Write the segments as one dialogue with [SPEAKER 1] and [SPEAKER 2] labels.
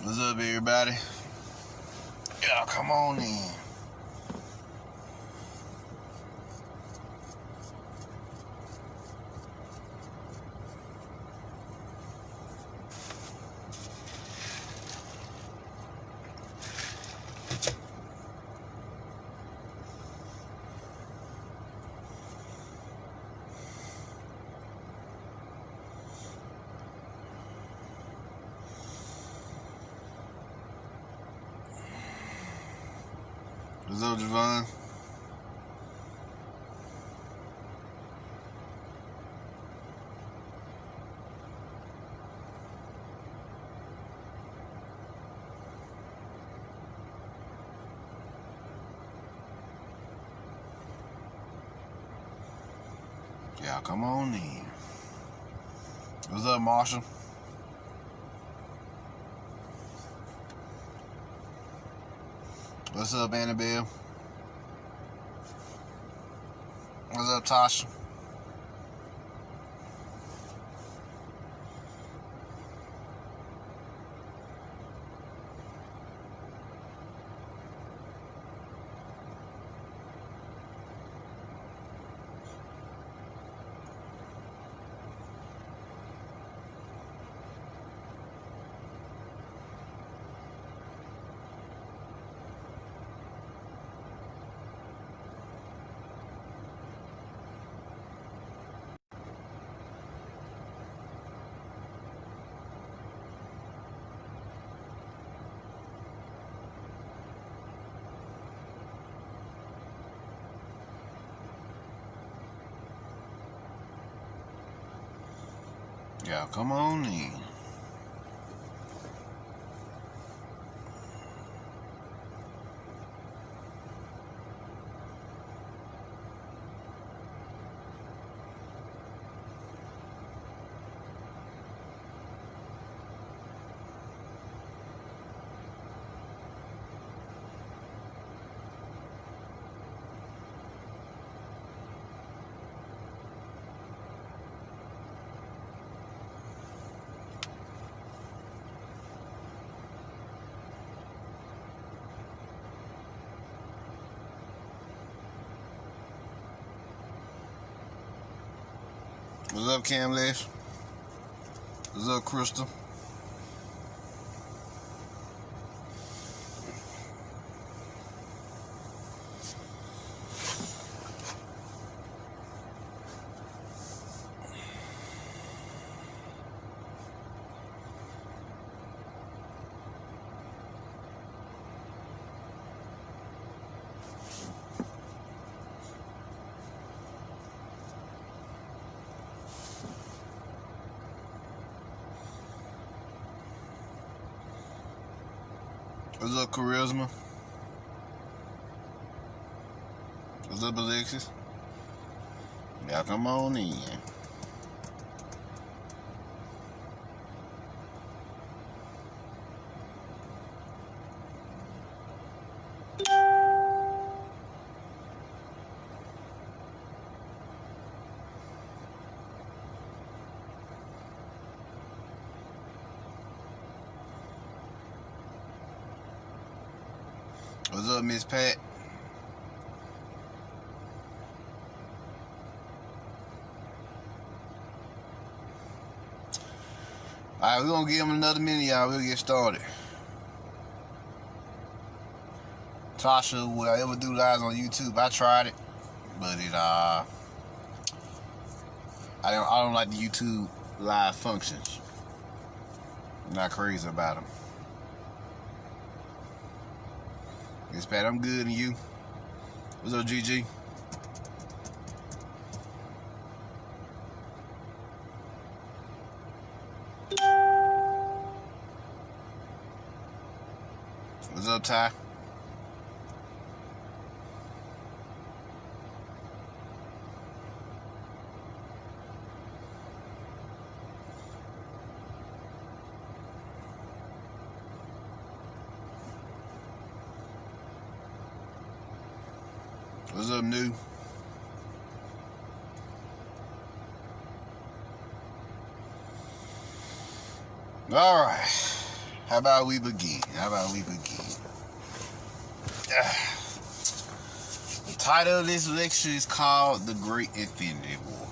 [SPEAKER 1] What's up, everybody? Y'all come on in. What's up, Javon? Y'all come on in. What's up, Marshall? What's up, Annabelle? What's up, Tasha? Y'all come on in. What's up, Cam Lesh? What's up, Crystal? What's up, Charisma? What's up, Alexis? Y'all come on in. What's up, Miss Pat? Alright, we're gonna give him another minute, y'all. We'll get started. Tasha, would I ever do lives on YouTube? I tried it, but I don't like the YouTube live functions. I'm not crazy about them. Miss Pat, I'm good, and you? What's up, GG? What's up, Ty? What's up, New? All right. How about we begin? How about we begin? The title of this lecture is called The Great Infinity War.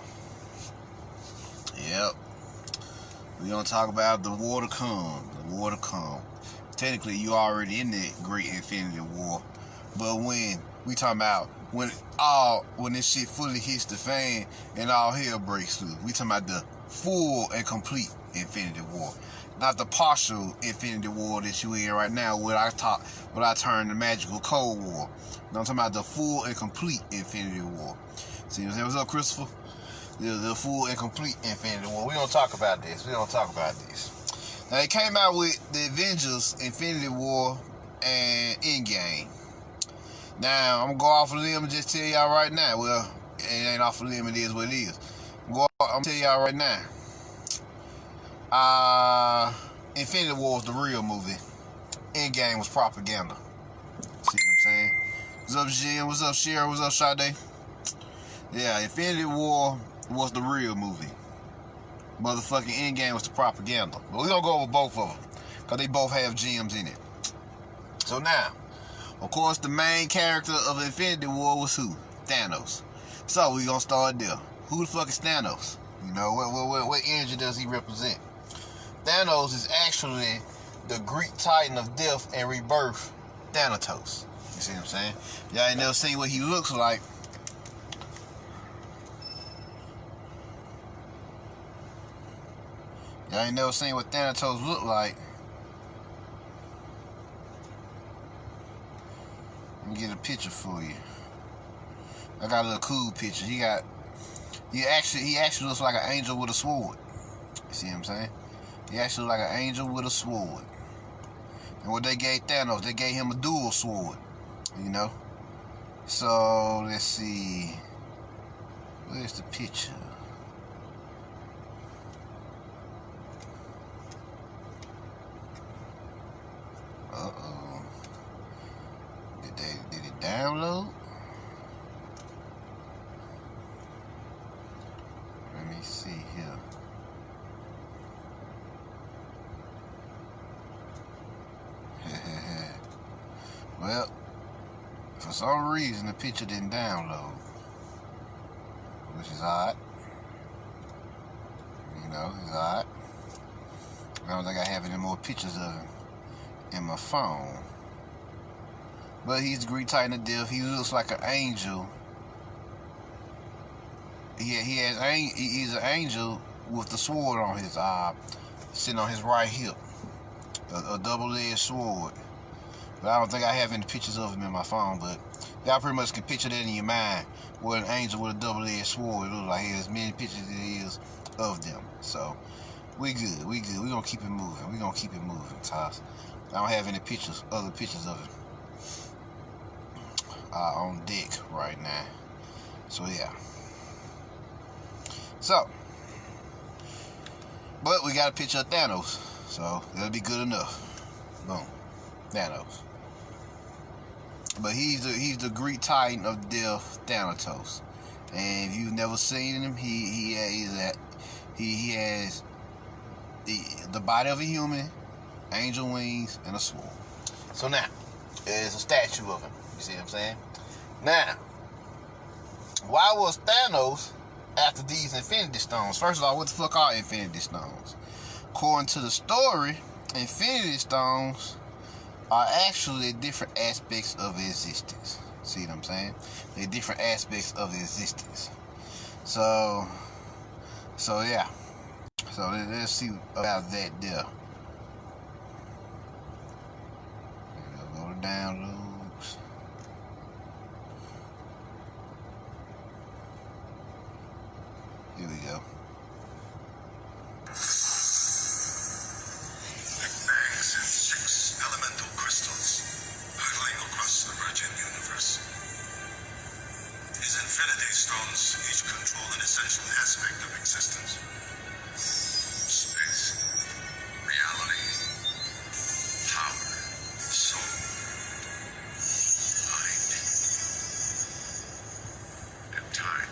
[SPEAKER 1] Yep. We're going to talk about the war to come. The war to come. Technically, you already in the Great Infinity War. But when we talking about when this shit fully hits the fan and all hell breaks loose, we talking about the full and complete Infinity War. Not the partial Infinity War that you in right now, what I term the magical Cold War. No, I'm talking about the full and complete Infinity War. See what I'm saying? What's up, Christopher? The full and complete Infinity War. We don't talk about this. Now, it came out with the Avengers, Infinity War, and Endgame. Now, I'm going to go off a limb and just tell y'all right now. Well, it ain't off a limb, it is what it is. I'm going to tell y'all right now. Infinity War was the real movie. Endgame was propaganda. See what I'm saying? What's up, Jim? What's up, Cheryl? What's up, Sade? Yeah, Infinity War was the real movie. Motherfucking Endgame was the propaganda. But we're going to go over both of them, because they both have gems in it. So now, of course, the main character of Infinity War was who? Thanos. So we're going to start there. Who the fuck is Thanos? You know, what energy does he represent? Thanos is actually the Greek titan of death and rebirth, Thanatos. You see what I'm saying? Y'all ain't never seen what he looks like. Y'all ain't never seen what Thanatos look like. Let me get a picture for you. I got a little cool picture. He actually looks like an angel with a sword. You see what I'm saying? He actually looks like an angel with a sword. And what they gave Thanos, they gave him a dual sword. You know? So, let's see. Where's the picture? Uh-oh. Did it download? Let me see here. Well, for some reason the picture didn't download, which is odd. You know, it's odd. I don't think I have any more pictures of him in my phone. But he's the Greek titan of death. He looks like an angel. He's an angel with the sword on his sitting on his right hip, a double-edged sword. But I don't think I have any pictures of him in my phone. But y'all pretty much can picture that in your mind. What an angel with a double-edged sword looks like. He has many pictures as it is of them. So we good. We gonna keep it moving. Toss. I don't have any other pictures of him on deck right now. So yeah. So, but we got a picture of Thanos, so that'll be good enough. Boom, Thanos. But he's the Greek titan of death, Thanatos. And if you've never seen him, he has the body of a human, angel wings, and a sword. So now, there's a statue of him. You see what I'm saying? Now, why was Thanos after these Infinity Stones? First of all, what the fuck are Infinity Stones? According to the story, Infinity Stones are actually different aspects of existence. See what I'm saying? They're different aspects of existence. So yeah. So let's see about that there. Go to downloads. Here we go.
[SPEAKER 2] Big bangs and 6 elemental crystals hurtling across the virgin universe. These infinity stones each control an essential aspect of existence. Space, reality, power, soul, mind, and time.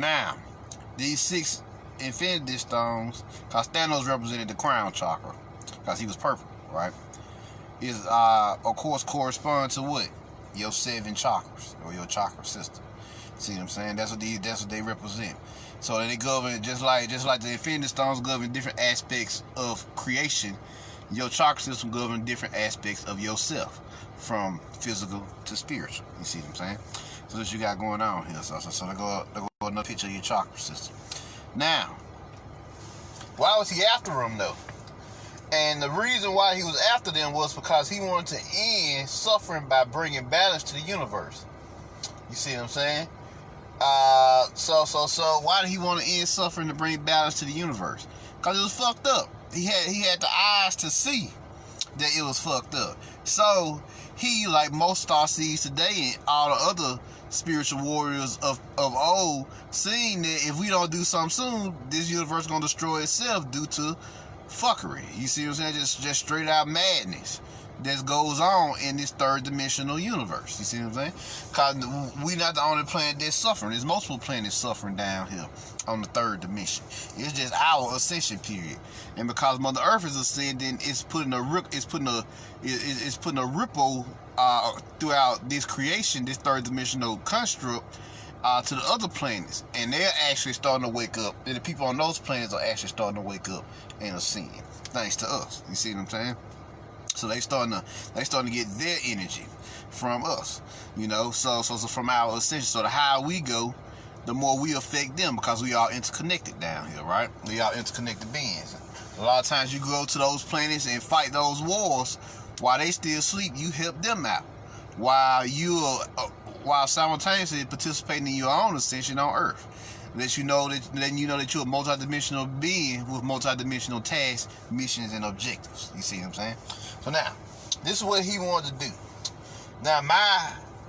[SPEAKER 1] Now, these 6 Infinity Stones, because Thanos represented the crown chakra, because he was purple, right? Is of course correspond to what? Your 7 chakras, or your chakra system. See what I'm saying? That's what they represent. So they govern just like the Infinity Stones govern different aspects of creation. Your chakra system govern different aspects of yourself, from physical to spiritual. You see what I'm saying? So that's what you got going on here. So they go another picture of your chakra system. Now, why was he after them though? And the reason why he was after them was because he wanted to end suffering by bringing balance to the universe. You see what I'm saying? So why did he want to end suffering to bring balance to the universe? Because it was fucked up. He had the eyes to see that it was fucked up. So he, like most starseeds today and all the other spiritual warriors of old, seeing that if we don't do something soon, this universe is gonna destroy itself due to fuckery. You see what I'm saying? Just straight out madness that goes on in this third dimensional universe. You see what I'm saying? Because we're not the only planet that's suffering. There's multiple planets suffering down here on the third dimension. It's just our ascension period, and because Mother Earth is ascending, it's putting a ripple throughout this creation, this third dimensional construct, to the other planets, and they're actually starting to wake up. And the people on those planets are actually starting to wake up and ascend, thanks to us. You see what I'm saying? So they starting to get their energy from us, you know. So from our ascension. So the higher we go, the more we affect them, because we are interconnected down here, right? We are interconnected beings. A lot of times you go to those planets and fight those wars while they still sleep. You help them out while simultaneously participating in your own ascension on Earth. Then you know that you're a multidimensional being with multidimensional tasks, missions, and objectives. You see what I'm saying? So now, this is what he wanted to do.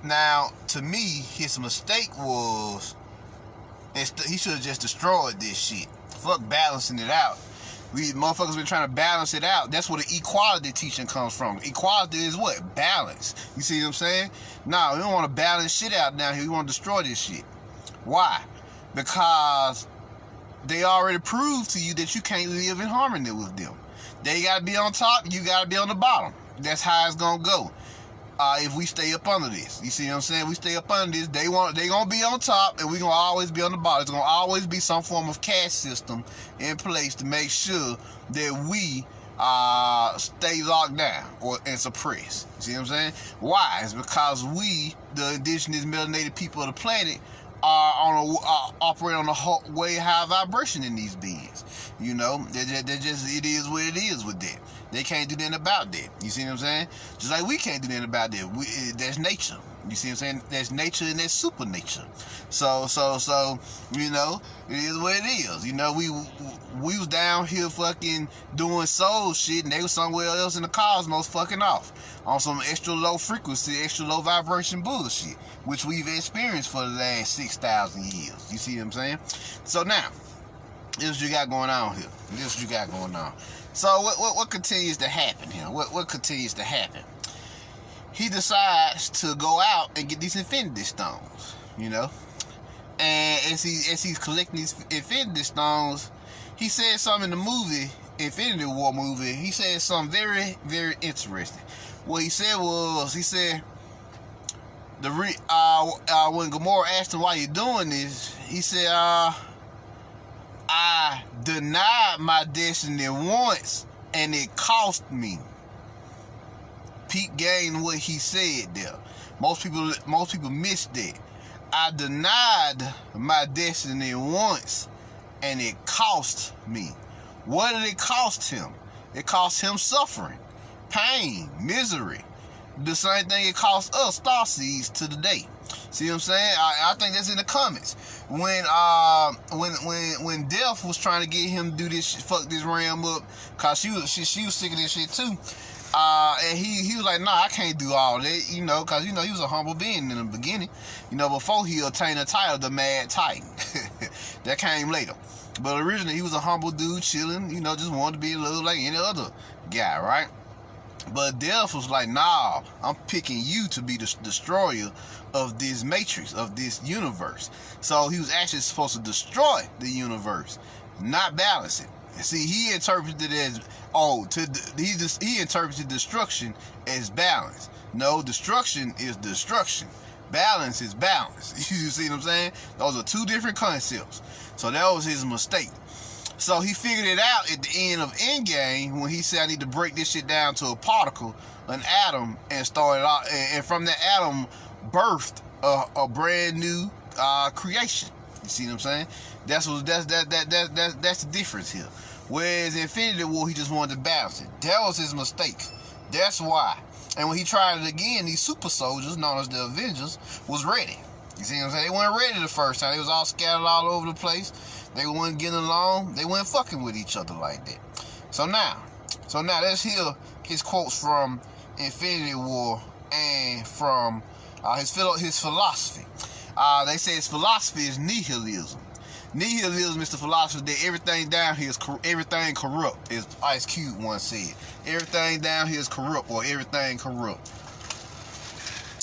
[SPEAKER 1] Now, to me, his mistake was he should have just destroyed this shit. Fuck balancing it out. We motherfuckers been trying to balance it out. That's where the equality teaching comes from. Equality is what? Balance. You see what I'm saying? No, we don't want to balance shit out down here. We want to destroy this shit. Why? Because they already proved to you that you can't live in harmony with them. They gotta be on top, you gotta be on the bottom. That's how it's gonna go. If we stay up under this, you see what I'm saying? We stay up under this. They gonna be on top, and we gonna always be on the bottom. There's gonna always be some form of caste system in place to make sure that we stay locked down and suppressed. You see what I'm saying? Why? It's because we, the indigenous melanated people of the planet, operate on a way high vibration in these beings. You know, it is what it is with that. They can't do nothing about that. You see what I'm saying? Just like we can't do nothing about that. That's nature. You see what I'm saying? That's nature and that's super nature. So, you know, it is what it is. You know, we was down here fucking doing soul shit, and they was somewhere else in the cosmos fucking off on some extra low frequency, extra low vibration bullshit, which we've experienced for the last 6,000 years. You see what I'm saying? So now, this is what you got going on here. This is what you got going on. So what continues to happen here? What continues to happen? He decides to go out and get these Infinity Stones, you know. And as he's collecting these Infinity Stones, he said something in the movie, Infinity War movie. He said something very, very interesting. What he said was, when Gamora asked him why you doing this, he said, I denied my destiny once, and it cost me. Peep game what he said there. Most people missed that. I denied my destiny once, and it cost me. What did it cost him? It cost him suffering, pain, misery. The same thing it cost us starseeds to the day. See what I'm saying? I think that's in the comments. When Death was trying to get him to do this shit, fuck this ram up, cause she was sick of this shit too. And he was like, nah, I can't do all that, you know, cause you know he was a humble being in the beginning, you know, before he attained the title, the Mad Titan. That came later. But originally he was a humble dude, chilling, you know, just wanted to be a little like any other guy, right? But Death was like, nah, I'm picking you to be the destroyer of this matrix, of this universe. So he was actually supposed to destroy the universe not balance it. See, he interpreted it as he interpreted destruction as balance. No, destruction is destruction. Balance is balance. You see what I'm saying? Those are two different concepts. So that was his mistake. So he figured it out at the end of Endgame when he said, I need to break this shit down to a particle, an atom, and started out, and from that atom birthed a brand new creation. You see what I'm saying? That's the difference here. Whereas Infinity War, he just wanted to balance it. That was his mistake. That's why. And when he tried it again, these super soldiers, known as the Avengers, was ready. You see what I'm saying? They weren't ready the first time. They was all scattered all over the place. They weren't getting along. They weren't fucking with each other like that. So now let's hear his quotes from Infinity War and from his philosophy. They say his philosophy is nihilism. Nihilism is the philosophy that everything down here is everything corrupt, as Ice Cube once said. Everything down here is corrupt, or everything corrupt.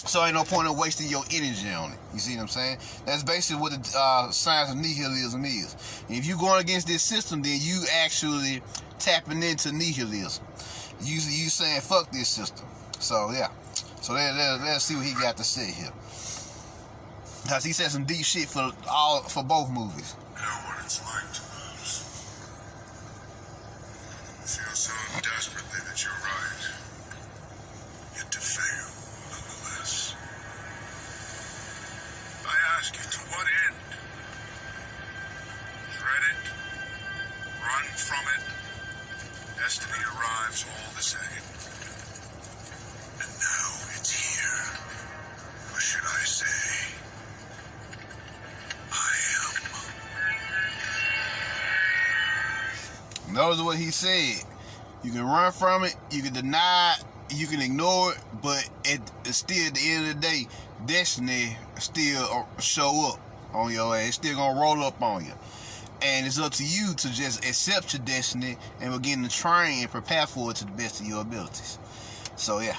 [SPEAKER 1] So ain't no point in wasting your energy on it. You see what I'm saying? That's basically what the science of nihilism is. And if you're going against this system, then you actually tapping into nihilism. You saying fuck this system. So yeah. So let's see what he got to say here. Because he said some deep shit for both movies.
[SPEAKER 2] I know what it's like to lose. Feel so desperately that you're right. Yet to fail, nonetheless. I ask you, to what end? Dread it? Run from it? Destiny arrives all the same. And now it's here. Or should I say,
[SPEAKER 1] Notice what he said. You can run from it, you can deny it, you can ignore it, but it's still, at the end of the day, destiny still show up on your ass. It's still gonna roll up on you. And it's up to you to just accept your destiny and begin to train and prepare for it to the best of your abilities. So yeah.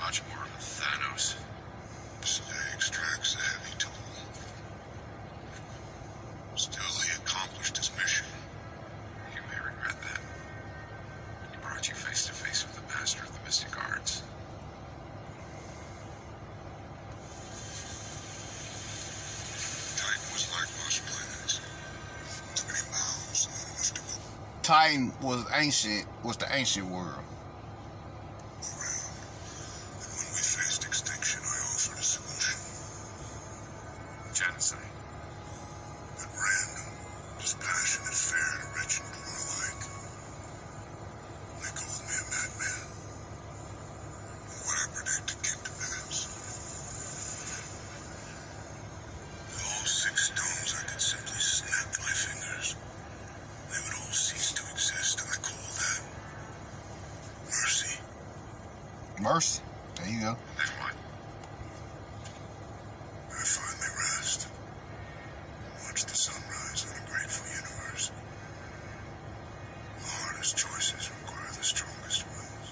[SPEAKER 2] Much more of Thanos. Today extracts a heavy tool. Still, he accomplished his mission. You may regret that. He brought you face to face with the master of the mystic arts. Titan was like most planets. Too many miles, not enough to go.
[SPEAKER 1] Titan was the ancient world.
[SPEAKER 2] Genocide. At random, dispassionate, fair to rich and poor alike. They called me a madman. And what I predicted came to pass. With all 6 stones, I could simply snap my fingers. They would all cease to exist, and I call that mercy.
[SPEAKER 1] Mercy. There you go.
[SPEAKER 2] Then what? I finally rest. Watch the sunrise on a grateful universe. The hardest choices require the strongest wills.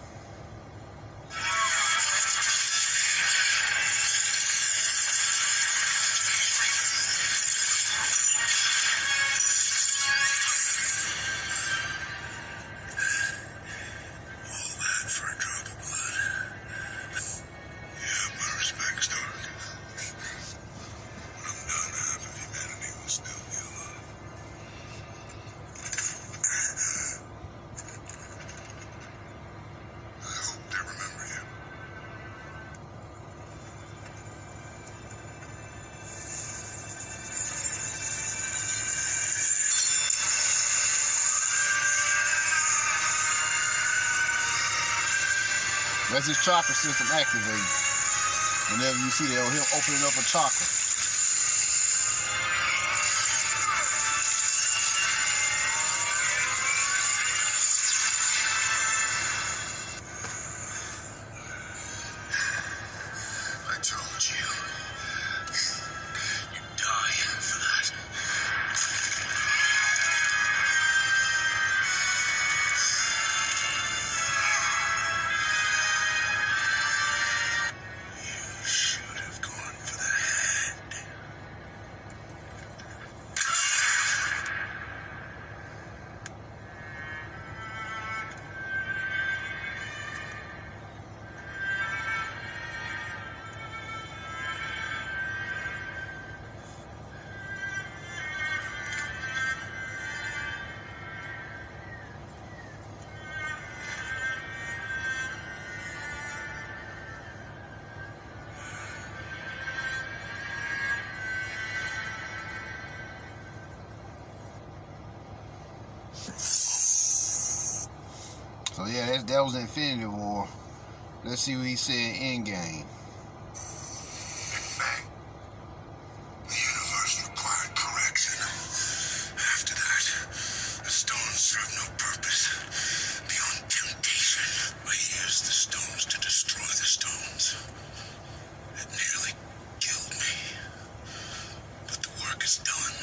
[SPEAKER 2] All that for a drop of blood. Yeah, my respects, Dark. When I'm done, half of humanity will still be alive. I hope they remember you.
[SPEAKER 1] That's his chakra system activated. Whenever you see that, him opening up a chakra.
[SPEAKER 2] I told you.
[SPEAKER 1] yeah, that was Infinity War. Let's see what he said in Endgame.
[SPEAKER 2] The universe required correction. After that, the stones served no purpose beyond temptation. I used the stones to destroy the stones. It nearly killed me. But the work is done.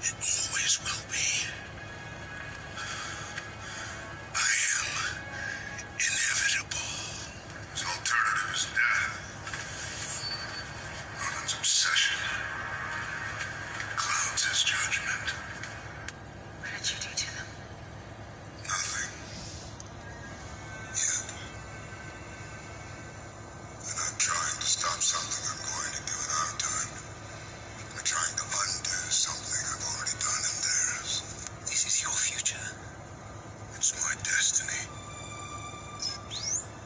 [SPEAKER 2] It always will be. I am inevitable. His alternative is death. Ronan's obsession clouds his judgment.
[SPEAKER 3] What did you do to them?
[SPEAKER 2] Nothing. Yet. They're not trying to stop something I'm going to do in our time. They're trying to undo something I've already done in theirs. This is your future. It's my destiny.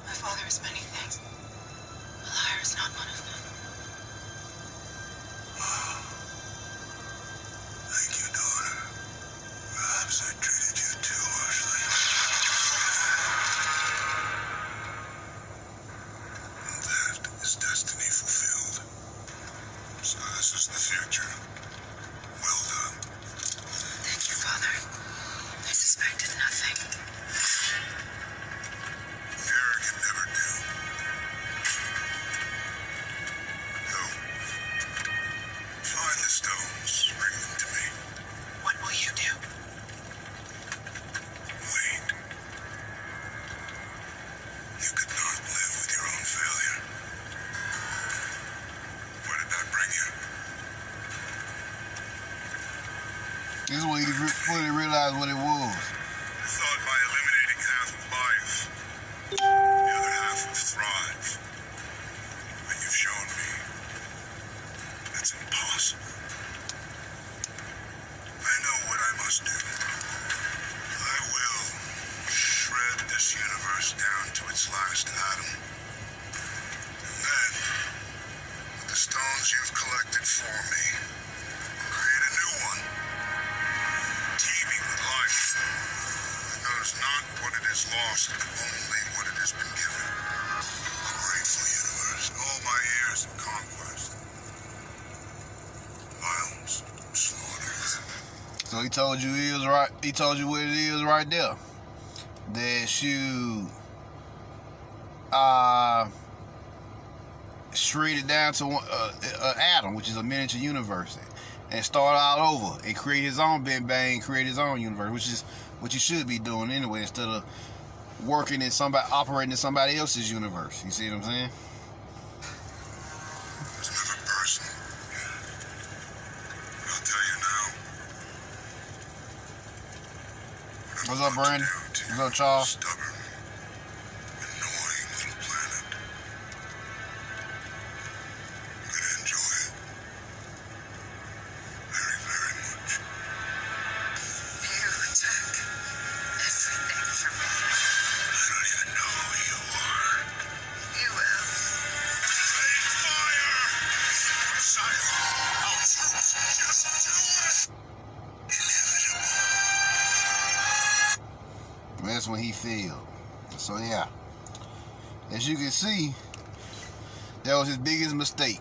[SPEAKER 3] My father is many things. A liar is not one of them.
[SPEAKER 2] Thank you, daughter. Perhaps I treated you too harshly. And that is destiny fulfilled. So this is the future. Well done.
[SPEAKER 3] Thank you, Father. I suspected nothing.
[SPEAKER 2] Arrogant never do. No. Find the stones. Bring them to me.
[SPEAKER 3] What will you do?
[SPEAKER 2] Wait. You could not live with your own failure. Where did that bring you?
[SPEAKER 1] This is when he fully realized what it was.
[SPEAKER 2] I thought by eliminating half of life, the other half would thrive. But you've shown me that's impossible. I know what I must do. I will shred this universe down to its last atom. And then, with the stones you've collected for me, create a new one. Teeming with life. That knows not what it has lost, only what it has been given. A grateful universe. All my years of conquest. Violence. Slaughter.
[SPEAKER 1] So he told you he was right. He told you what it is right there. That you shred it down to an atom, which is a miniature universe, and start all over and create his own Big Bang, create his own universe, which is what you should be doing anyway, instead of operating in somebody else's universe. You see what I'm saying?
[SPEAKER 2] It's never personal. But I'll tell you now.
[SPEAKER 1] What's up, Brandon? What's up, Charles?
[SPEAKER 2] Stubborn, annoying little planet. I'm gonna enjoy it. Very, very much.
[SPEAKER 3] You took everything from me.
[SPEAKER 2] I don't even know who you are.
[SPEAKER 3] You will.
[SPEAKER 2] Rain fire! Silent. Our troops just do it! Inevitable.
[SPEAKER 1] That's when he failed. So yeah, as you can see, that was his biggest mistake.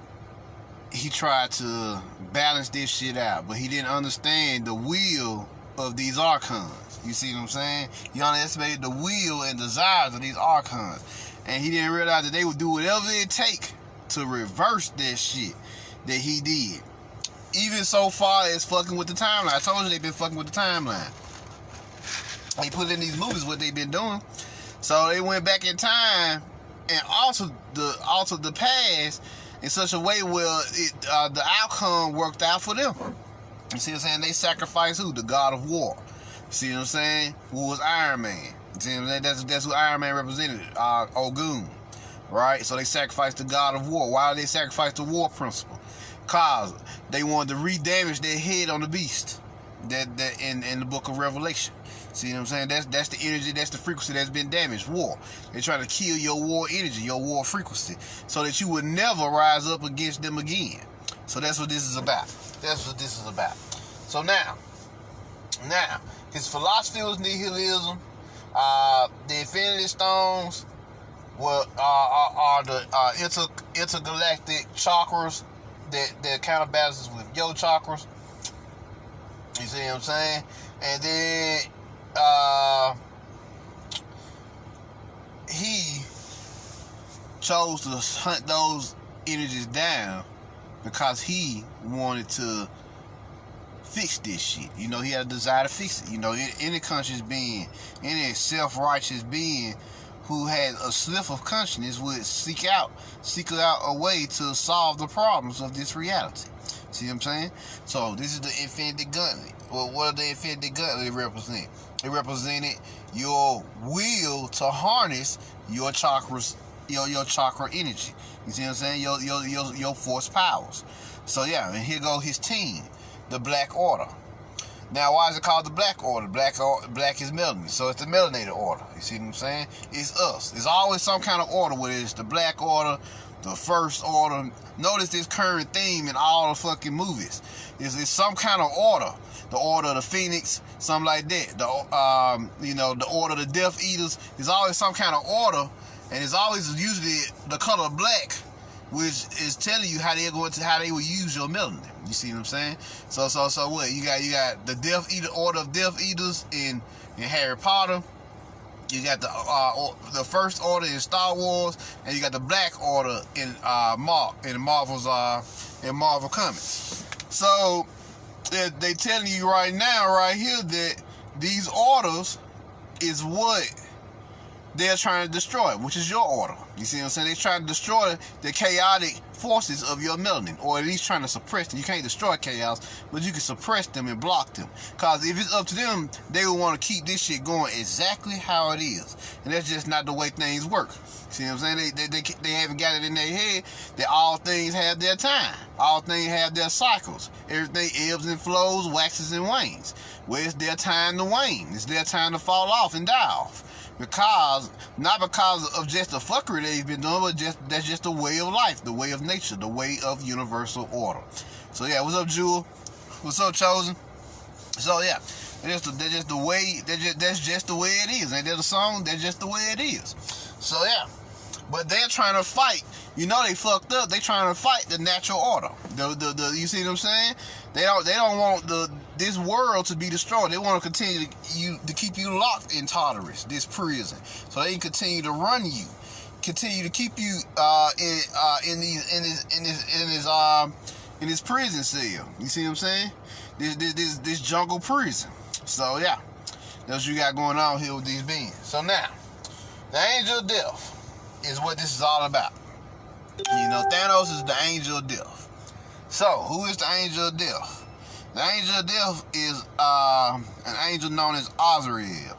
[SPEAKER 1] He tried to balance this shit out, but he didn't understand the will of these archons. You see what I'm saying? He underestimated the will and desires of these archons, and he didn't realize that they would do whatever it take to reverse that shit that he did. Even so far as fucking with the timeline. I told you they've been fucking with the timeline. They put in these movies what they've been doing. So they went back in time and altered the past in such a way where the outcome worked out for them. You see what I'm saying? They sacrificed who? The god of war. You see what I'm saying? Who was Iron Man. You see what I'm saying? That's who Iron Man represented. Ogun. Right? So they sacrificed the god of war. Why did they sacrifice the war principle? Cause they wanted to re-damage their head on the beast. That in the book of Revelation. See what I'm saying? That's the energy, that's the frequency that's been damaged. War. They try to kill your war energy, your war frequency, so that you would never rise up against them again. So that's what this is about. That's what this is about. So now, his philosophy was nihilism. The Infinity Stones are the intergalactic chakras that counterbalances with your chakras. You see what I'm saying? And then he chose to hunt those energies down because he wanted to fix this shit. You know, he had a desire to fix it. You know, any conscious being, any self-righteous being who had a slip of consciousness would seek out a way to solve the problems of this reality. See what I'm saying? So this is the Infinity Gauntlet. Well, what does the Infinity Gauntlet represent? It represented your will to harness your chakras, your chakra energy. You see what I'm saying? Your force powers. So yeah, and here go his team, the Black Order. Now, why is it called the Black Order? Black is melanin, so it's the melanated order. You see what I'm saying? It's us. There's always some kind of order, whether it's the Black Order, the First Order. Notice this current theme in all the fucking movies. It's some kind of order. The Order of the Phoenix, something like that. The Order of the Death Eaters. There's always some kind of order, and it's always usually the color black, which is telling you how they will use your melanin. You see what I'm saying? So what? You got the Death Eater, Order of Death Eaters in Harry Potter. You got the First Order in Star Wars, and you got the Black Order in Marvel Comics. So they telling you right now, right here, that these orders is what they're trying to destroy, which is your order. You see what I'm saying? They're trying to destroy the chaotic forces of your melanin, or at least trying to suppress them. You can't destroy chaos, but you can suppress them and block them. Because if it's up to them, they will want to keep this shit going exactly how it is. And that's just not the way things work. See what I'm saying? They haven't got it in their head that all things have their time. All things have their cycles. Everything ebbs and flows, waxes and wanes. Well, it's their time to wane. It's their time to fall off and die off. Not because of just the fuckery they've been doing, but that's just the way of life, the way of nature, the way of universal order. So yeah, what's up, Jewel? What's up, Chosen? So yeah, that's just the way it is. Ain't that a song? That's just the way it is. So yeah, but they're trying to fight. You know they fucked up. They trying to fight the natural order. You see what I'm saying? They don't want this world to be destroyed. They want to continue to keep you locked in Tartarus, this prison, so they can continue to run you, continue to keep you in this prison cell. You see what I'm saying? This jungle prison. So yeah, that's what you got going on here with these beings. So now, the angel of death is what this is all about. You know, Thanos is the angel of death. So, who is the angel of death? The angel of death is an angel known as Azrael.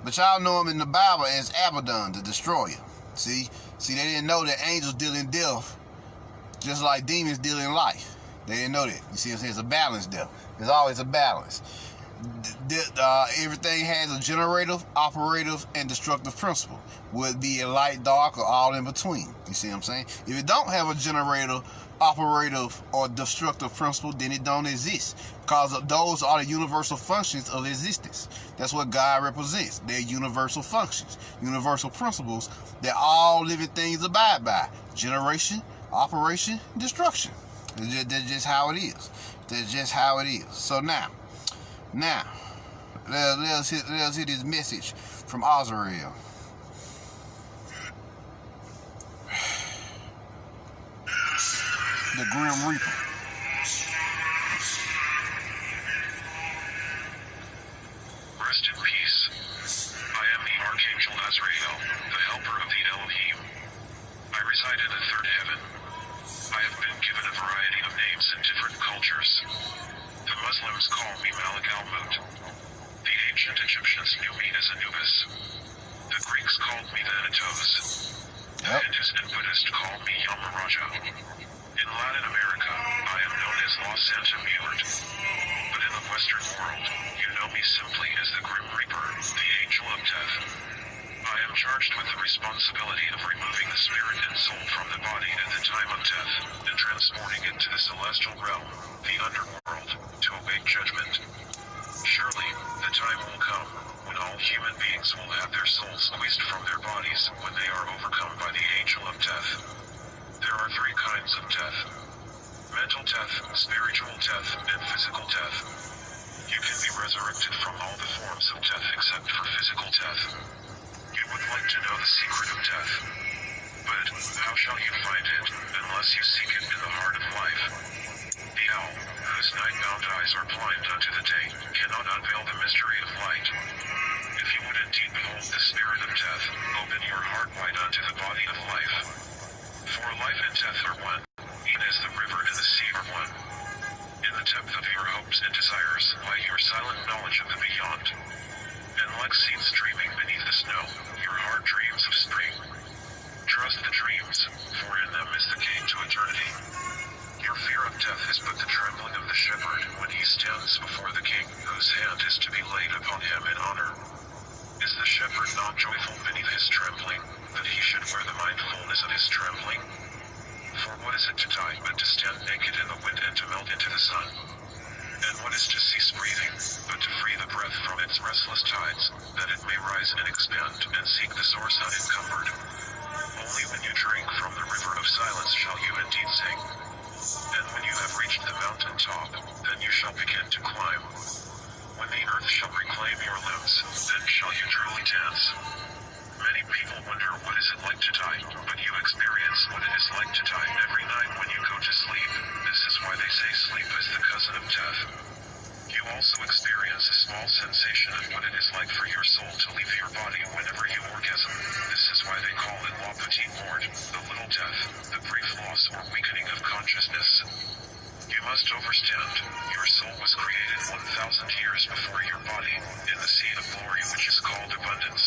[SPEAKER 1] But y'all know him in the Bible as Abaddon, the destroyer. See, they didn't know that angels deal in death just like demons deal in life. They didn't know that. You see what I'm saying? It's a balance death. There's always a balance. Everything has a generative, operative, and destructive principle. Would be a light, dark, or all in between. You see what I'm saying? If it don't have a generator, operative, or destructive principle, then it don't exist. Because those are the universal functions of existence. That's what God represents. They're universal functions, universal principles that all living things abide by. Generation, operation, destruction. That's just how it is. That's just how it is. So now, let's hit this message from Azrael. The Grim Reaper.
[SPEAKER 2] Rest in peace. I am the Archangel Azrael, the helper of the Elohim. I reside in the third heaven. I have been given a variety of names in different cultures. The Muslims call me Malik al-Mut. The ancient Egyptians knew me as Anubis. The Greeks called me Thanatos. The Hindus and Buddhists call me Yamaraja. In Latin America, I am known as La Santa Muerte. But in the Western world, you know me simply as the Grim Reaper, the Angel of Death. I am charged with the responsibility of removing the spirit and soul from the body at the time of death, and transporting it to the celestial realm, the underworld, to await judgment. Surely, the time will come when all human beings will have their souls squeezed from their bodies when they are overcome by the angel of death. There are three kinds of death: mental death, spiritual death, and physical death. You can be resurrected from all the forms of death except for physical death. You would like to know the secret of death. But how shall you find it, unless you seek it in the heart of life? The owl, whose night-bound eyes are blind unto the day, cannot unveil the mystery of light. If you would indeed behold the spirit of death, open your heart wide unto the body of life. For life and death are one, even as the river and the sea are one. In the depth of your hopes and desires lie your silent knowledge of the beyond. And like seeds dreaming beneath the snow, your heart dreams of spring. Trust the dreams, for in them is the gate to eternity. Your fear of death is but the trembling of the shepherd when he stands before the king, whose hand is to be laid upon him in honor. Is the shepherd not joyful beneath his trembling, that he should wear the mindfulness of his trembling? For what is it to die but to stand naked in the wind and to melt into the sun? And what is to cease breathing, but to free the breath from its restless tides, that it may rise and expand and seek the source unencumbered? Only when you drink from the river of silence shall you indeed sing. And when you have reached the mountain top, then you shall begin to climb. When the earth shall reclaim your limbs, then shall you truly dance. Many people wonder what is it like to die, but you experience what it is like to die every night when you go to sleep. This is why they say sleep is the cousin of death. You also experience a small sensation of what it is like for your soul to leave your body whenever you orgasm. This is why they call it la petite mort, the little death, the brief loss or weakening of consciousness. You must understand, your soul was created 1,000 years before your body, in the sea of glory which is called abundance.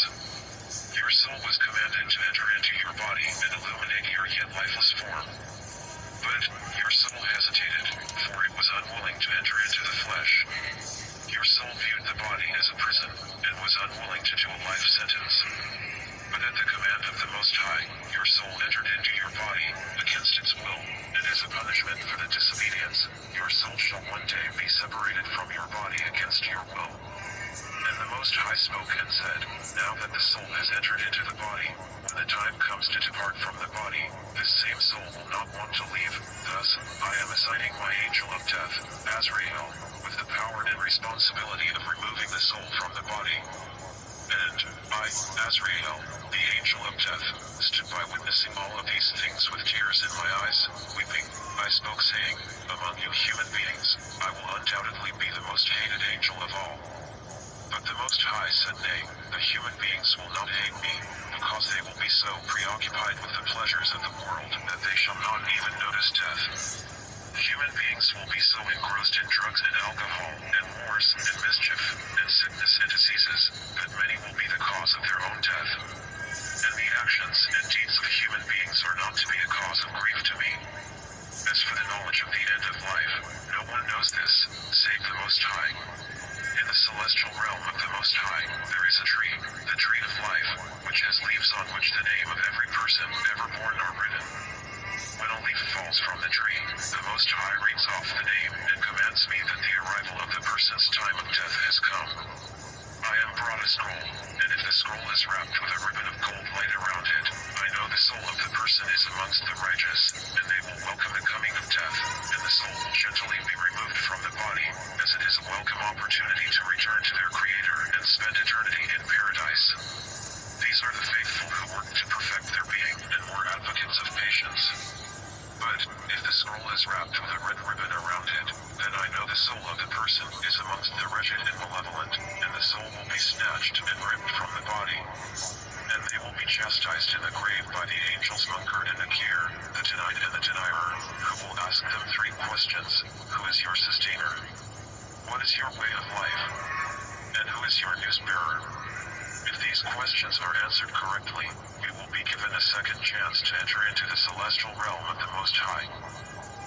[SPEAKER 2] Your soul was commanded to enter into your body and illuminate your yet lifeless form. But your soul hesitated, for it was unwilling to enter into the flesh. Your soul viewed the body as a prison, and was unwilling to do a life sentence. But at the command of the Most High, your soul entered into your body, against its will, and as a punishment for the disobedience, your soul shall one day be separated from your body against your will. And the Most High spoke and said, now that the soul has entered into the body, when the time comes to depart from the body, this same soul will not want to leave. Thus, I am assigning my angel of death, Azrael, with the power and responsibility of removing the soul from the body. And I, Azrael, the angel of death, stood by witnessing all of these things with tears in my eyes, weeping. I spoke saying, among you human beings, I will undoubtedly be the most hated angel of all. But the Most High said nay, the human beings will not hate me, because they will be so preoccupied with the pleasures of the world that they shall not even notice death. Human beings will be so engrossed in drugs and alcohol, and wars, and mischief, and sickness and diseases, that many will be the cause of their own death. And the actions and deeds of human beings are not to be a cause of grief to me. As for the knowledge of the end of life, no one knows this, save the Most High. In the celestial realm of the Most High, there is a tree, the tree of life, which has leaves on which the name of every person ever born are written. When a leaf falls from the tree, the Most High reads off the name and commands me that the arrival of the person's time of death has come. I am brought a scroll, and if the scroll is wrapped with a ribbon of gold light around it, I know the soul of the person is amongst the righteous, and they will welcome the coming of death, and the soul will gently be removed from the body, as it is a welcome opportunity to return to their Creator and spend eternity in paradise. These are the faithful who work to perfect their being, and were advocates of patience. But, if the scroll is wrapped with a red ribbon around it, then I know the soul of the person is amongst the wretched and malevolent, and the soul will be snatched and ripped from the body. And they will be chastised in the grave by the angels Munkar and Nakir, the denied and the denier, who will ask them three questions. Who is your sustainer? What is your way of life? And who is your news bearer? If these questions are answered correctly, you will be given a second chance to enter into the celestial realm of the Most High.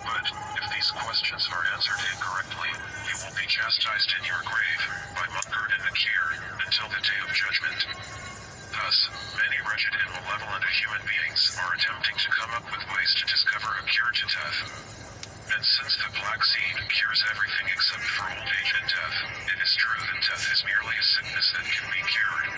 [SPEAKER 2] But, if these questions are answered incorrectly, you will be chastised in your grave, by Munkar and Nakir, until the day of judgment. Thus, many wretched and malevolent human beings are attempting to come up with ways to discover a cure to death. And since the black seed cures everything except for old age and death, it is true that death is merely a sickness that can be cured.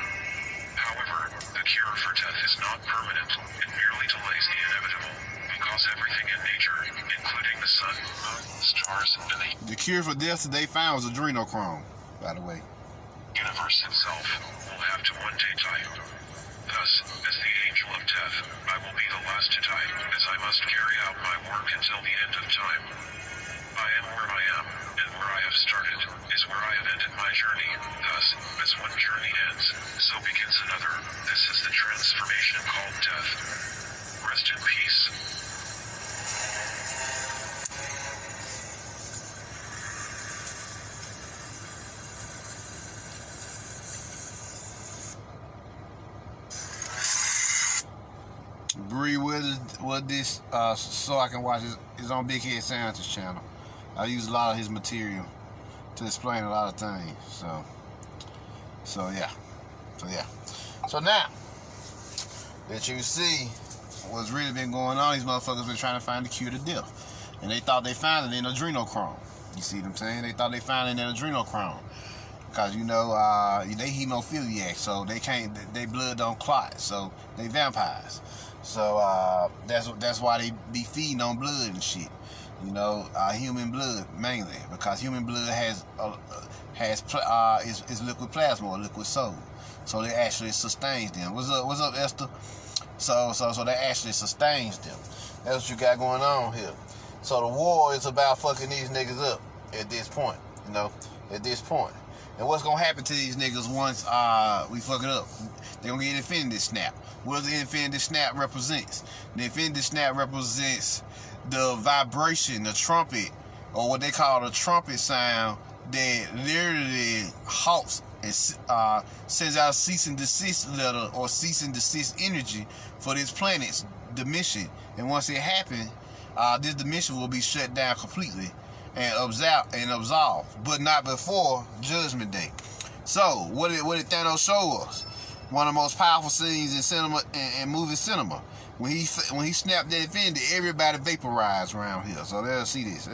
[SPEAKER 2] However, the cure for death is not permanent, it merely delays the inevitable, because everything in nature, including the sun, moon, stars, and the
[SPEAKER 1] cure for death that they found was adrenochrome, by the way.
[SPEAKER 2] Universe itself will have to one day die. Thus, as the angel of death, I will be the last to die, as I must carry out my work until the end of time. I am where I am, and where I have started, is where I have ended my journey. Thus, as one journey ends, so begins another. This is the transformation called death. Rest in peace.
[SPEAKER 1] Agree with this so I can watch his on Big Head Scientist channel. I use a lot of his material to explain a lot of things. So yeah. So now that you see what's really been going on, these motherfuckers been trying to find the cure to death, and they thought they found it in adrenochrome. You see what I'm saying? They thought they found it in adrenochrome. Because, you know, they hemophiliac, so they can't, they blood don't clot, so they vampires. So that's why they be feeding on blood and shit. You know, human blood mainly, because human blood is liquid plasma or liquid soul, so it actually sustains them. What's up, Esther? So that actually sustains them. That's what you got going on here. So the war is about fucking these niggas up at this point. You know, at this point. And what's gonna happen to these niggas once we fuck it up? They're gonna get an infinity snap. What does the infinity snap represents? The infinity snap represents the vibration, the trumpet, or what they call the trumpet sound that literally halts and sends out a cease and desist letter or cease and desist energy for this planet's dimension. And once it happens, this dimension will be shut down completely and absolved, but not before Judgment Day. So, what did Thanos show us? One of the most powerful scenes in cinema and movie cinema. When he snapped that infinity, everybody vaporized around here. So they'll see this.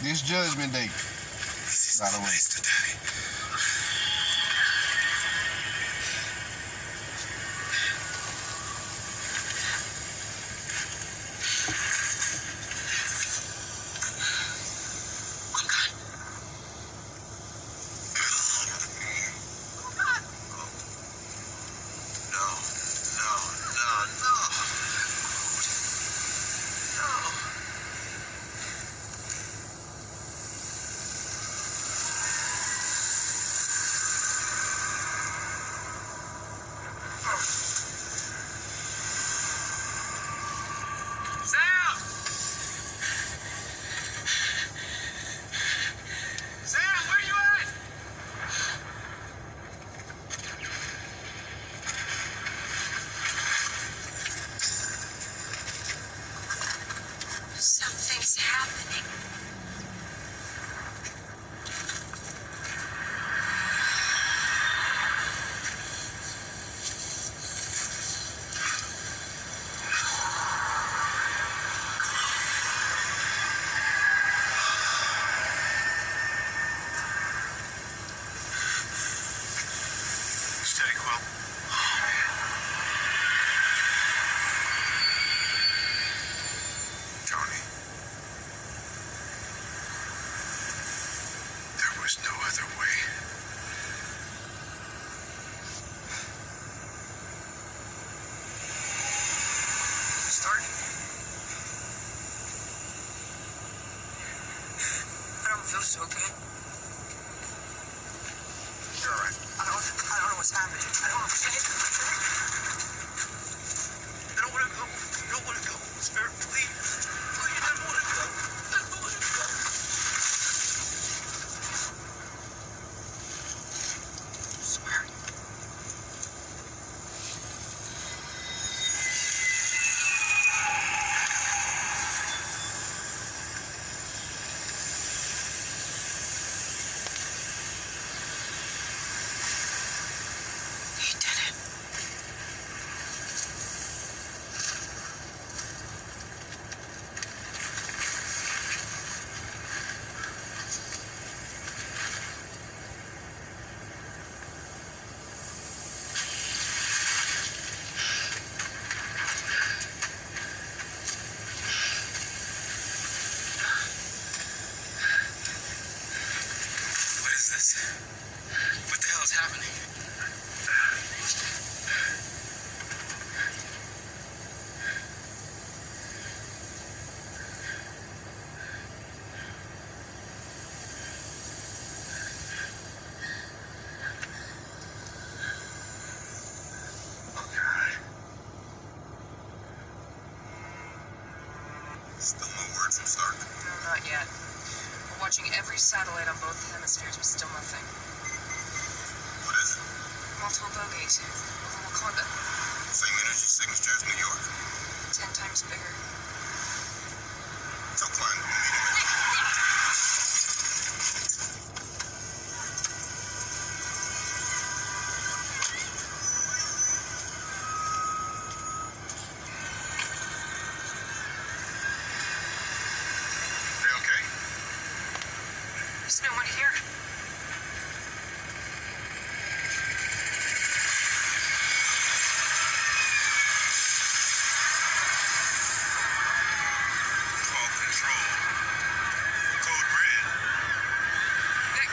[SPEAKER 1] This Judgment Day, by the way.
[SPEAKER 2] There's no other way.
[SPEAKER 3] Start. I don't feel so good.
[SPEAKER 2] You're all right.
[SPEAKER 3] I don't know what's happening. I don't know what's happening.
[SPEAKER 2] I don't want to go. I don't want to go, sir. Please. Please, I don't want to go. I don't want to go.
[SPEAKER 3] I swear. He did it.
[SPEAKER 2] What is this? What the hell is happening? Oh, God. Still no word from Stark.
[SPEAKER 3] No, not yet. We're watching every satellite on both hemispheres, but still nothing.
[SPEAKER 2] What is it?
[SPEAKER 3] Multiple bogeys. Over Wakanda.
[SPEAKER 2] Same energy signature as New York.
[SPEAKER 3] 10 times bigger.
[SPEAKER 2] Tell Klein we'll meet him. They okay?
[SPEAKER 3] There's no one here.
[SPEAKER 2] Call control. Code red.
[SPEAKER 3] Nick,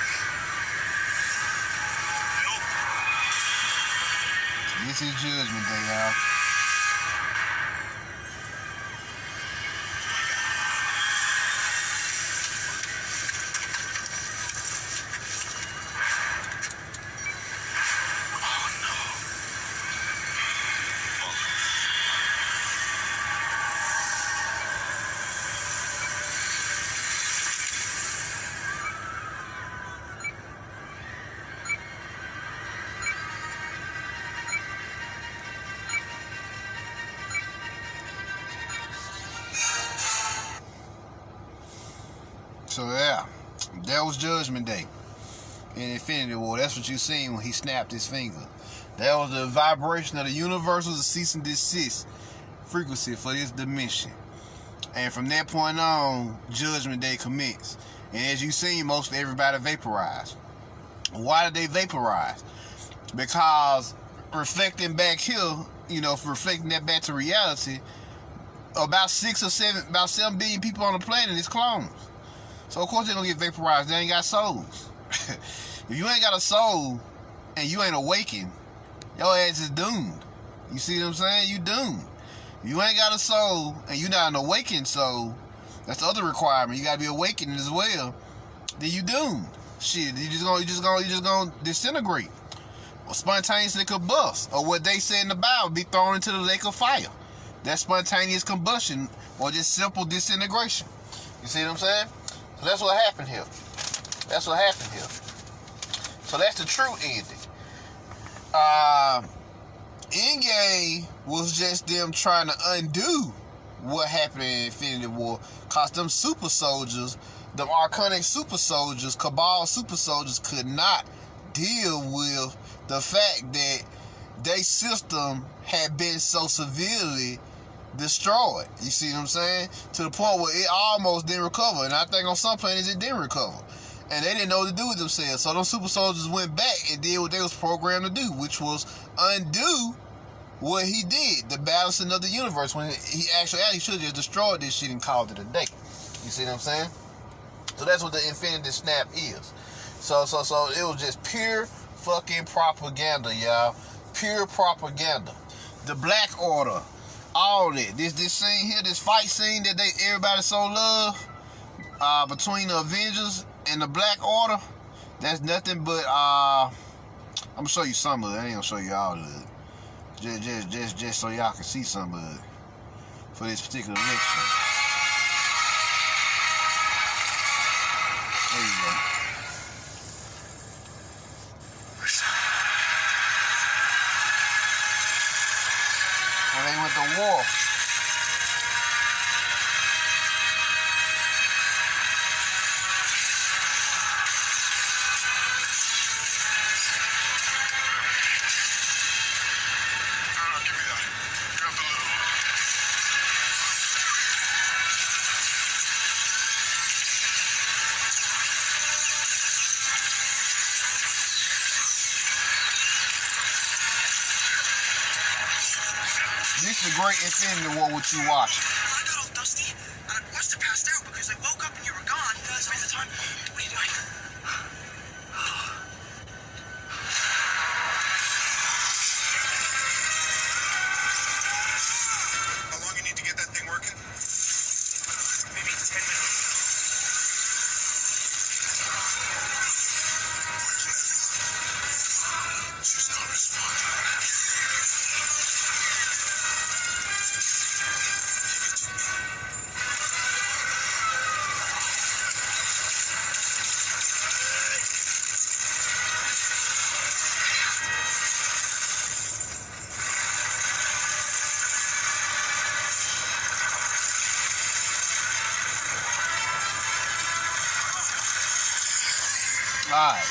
[SPEAKER 2] Help.
[SPEAKER 1] This is Judgment Day, y'all.
[SPEAKER 2] Oh, no.
[SPEAKER 1] So yeah, that was Judgment Day in Infinity War. That's what you seen when he snapped his finger. That was the vibration of the universal cease and desist frequency for this dimension. And from that point on, Judgment Day commenced. And as you seen, most everybody vaporized. Why did they vaporize? Because reflecting back here, reflecting that back to reality, about 7 billion people on the planet is clones. So of course they're gonna get vaporized. They ain't got souls. If you ain't got a soul and you ain't awakened, your ass is doomed. You see what I'm saying? You doomed. If you ain't got a soul and you not an awakened soul, that's the other requirement. You gotta be awakened as well. Then you doomed. Shit, you just gonna disintegrate or spontaneously combust, or what they say in the Bible, be thrown into the lake of fire. That's spontaneous combustion or just simple disintegration. You see what I'm saying? So that's what happened here. That's what happened here. So that's the true ending. Endgame was just them trying to undo what happened in Infinity War. Cause them super soldiers, them Arcanic super soldiers, Cabal super soldiers could not deal with the fact that their system had been so severely destroyed. You see what I'm saying? To the point where it almost didn't recover. And I think on some planets it didn't recover. And they didn't know what to do with themselves. So those super soldiers went back and did what they was programmed to do, which was undo what he did, the balancing of the universe, when he actually should have just destroyed this shit and called it a day. You see what I'm saying? So that's what the Infinity Snap is. So it was just pure fucking propaganda, y'all. Pure propaganda. The Black Order, all that. This scene here, this fight scene that everybody so love, between the Avengers and the Black Order, that's nothing but I'm gonna show you some of it. I ain't gonna show you all of it. Just so y'all can see some of it for this particular lecture. There you go. When they went to war.
[SPEAKER 2] Give me that. Grab the little one.
[SPEAKER 1] This is the Great Infinity War, what you watching.
[SPEAKER 4] I got all dusty, and I must have passed out because I woke up and you were gone. Guys, by the time. What are you doing?
[SPEAKER 2] How long you need to get that thing working?
[SPEAKER 4] Maybe 10 minutes.
[SPEAKER 2] She's not responding.
[SPEAKER 1] Alright.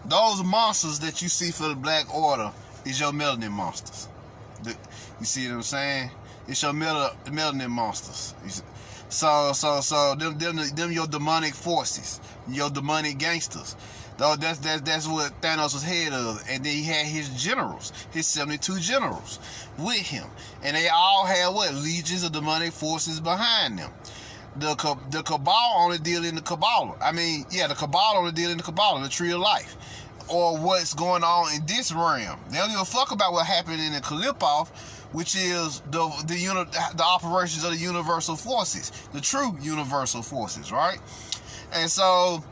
[SPEAKER 1] Those monsters that you see for the Black Order is your melanin monsters. You see what I'm saying? It's your melanin monsters. So them your demonic forces, your demonic gangsters. Though that's what Thanos was head of, and then he had his generals, his 72 generals with him, and they all had what, legions of demonic forces behind them. The Cabal only deal in the Kabbalah. The Cabal only deal in the Kabbalah, the Tree of Life, or what's going on in this realm. They don't give a fuck about what happened in the Kalipov, which is the operations of the universal forces, the true universal forces, right? And so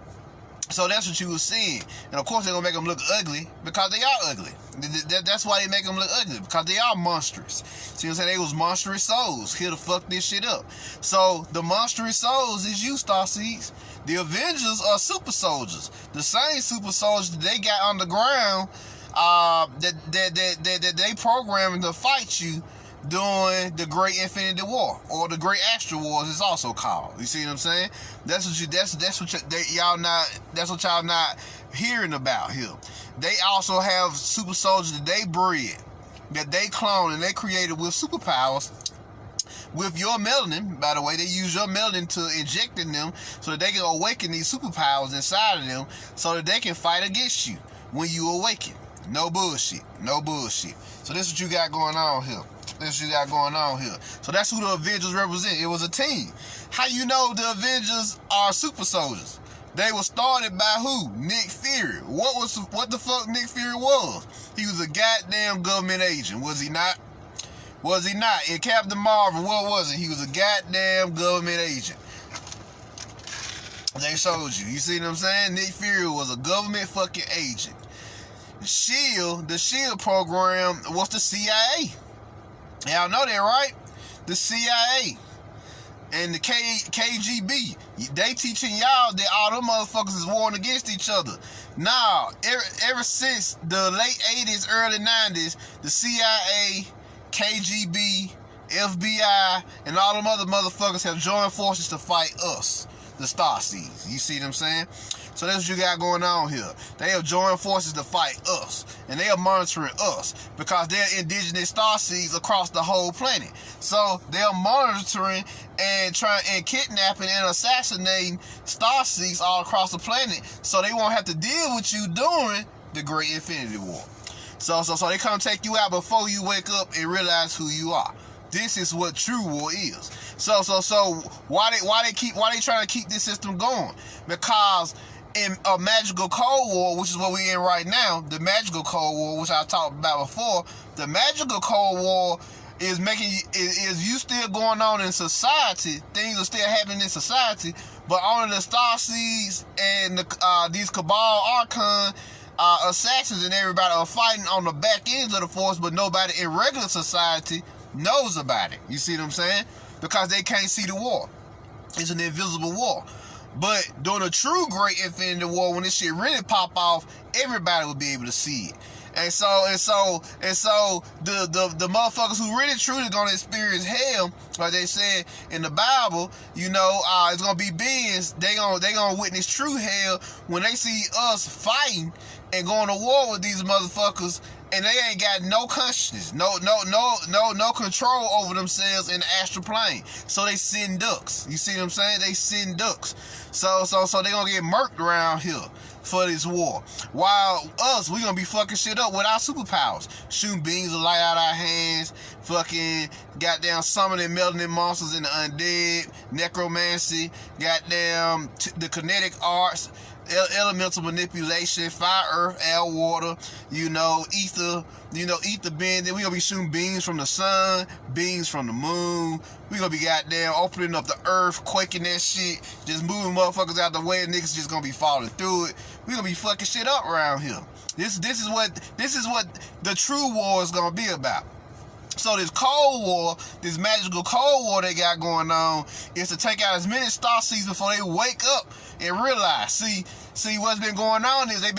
[SPEAKER 1] that's what you were seeing. And of course they're gonna make them look ugly because they are ugly. That's why they make them look ugly, because they are monstrous. See what I'm saying? They was monstrous souls here to fuck this shit up. So the monstrous souls is you, Starseeds. The Avengers are super soldiers. The same super soldiers that they got on the ground that they programmed to fight you during the Great Infinity War, or the Great Astral Wars is also called. You see what I'm saying? That's what y'all not hearing about here. They also have super soldiers that they bred, that they clone and they created with superpowers with your melanin. By the way, they use your melanin to inject in them so that they can awaken these superpowers inside of them so that they can fight against you when you awaken. No bullshit. No bullshit. So this is what you got going on here. So that's who the Avengers represent. It was a team. How you know the Avengers are super soldiers? They were started by who? Nick Fury. What the fuck Nick Fury was? He was a goddamn government agent, was he not? Was he not? In Captain Marvel, what was it? He was a goddamn government agent. They showed you. You see what I'm saying? Nick Fury was a government fucking agent. The SHIELD program was the CIA. Y'all know that, right? The CIA and the KGB, they teaching y'all that all them motherfuckers is warring against each other. Now, ever since the late 80s, early 90s, the CIA, KGB, FBI, and all them other motherfuckers have joined forces to fight us, the Starseeds. You see what I'm saying? So that's what you got going on here. They have joined forces to fight us, and they are monitoring us because they're indigenous starseeds across the whole planet. So they're monitoring and kidnapping and assassinating starseeds all across the planet, so they won't have to deal with you during the Great Infinity War. So they come take you out before you wake up and realize who you are. This is what true war is. So why they trying to keep this system going? Because in a magical Cold War, which is what we're in right now, the magical Cold War, which I talked about before, the magical Cold War is you still going on in society. Things are still happening in society, but only the Star Seeds and these Cabal Archon assassins and everybody are fighting on the back ends of the force, but nobody in regular society knows about it. You see what I'm saying? Because they can't see the war. It's an invisible war. But during a true Great Infinity War, when this shit really pop off, everybody will be able to see it. And so the motherfuckers who really truly gonna experience hell, like they said in the Bible, you know, it's gonna be beings. They gonna witness true hell when they see us fighting and going to war with these motherfuckers, and they ain't got no consciousness, no control over themselves in the astral plane. So they send ducks. You see what I'm saying? They send ducks. So they gonna get murked around here for this war. While us, we gonna be fucking shit up with our superpowers. Shooting beams of light out our hands, fucking goddamn summoning melting monsters and the undead, necromancy, goddamn the kinetic arts, elemental manipulation, fire, earth, air, water, ether, ether bending. We gonna be shooting beams from the sun, beams from the moon. We gonna be goddamn opening up the earth, quaking that shit, just moving motherfuckers out the way, and niggas just gonna be falling through it. We gonna be fucking shit up around here. This is what the true war is gonna be about. So this Cold War, this magical Cold War they got going on, is to take out as many Star Seeds before they wake up and realize. See what's been going on is like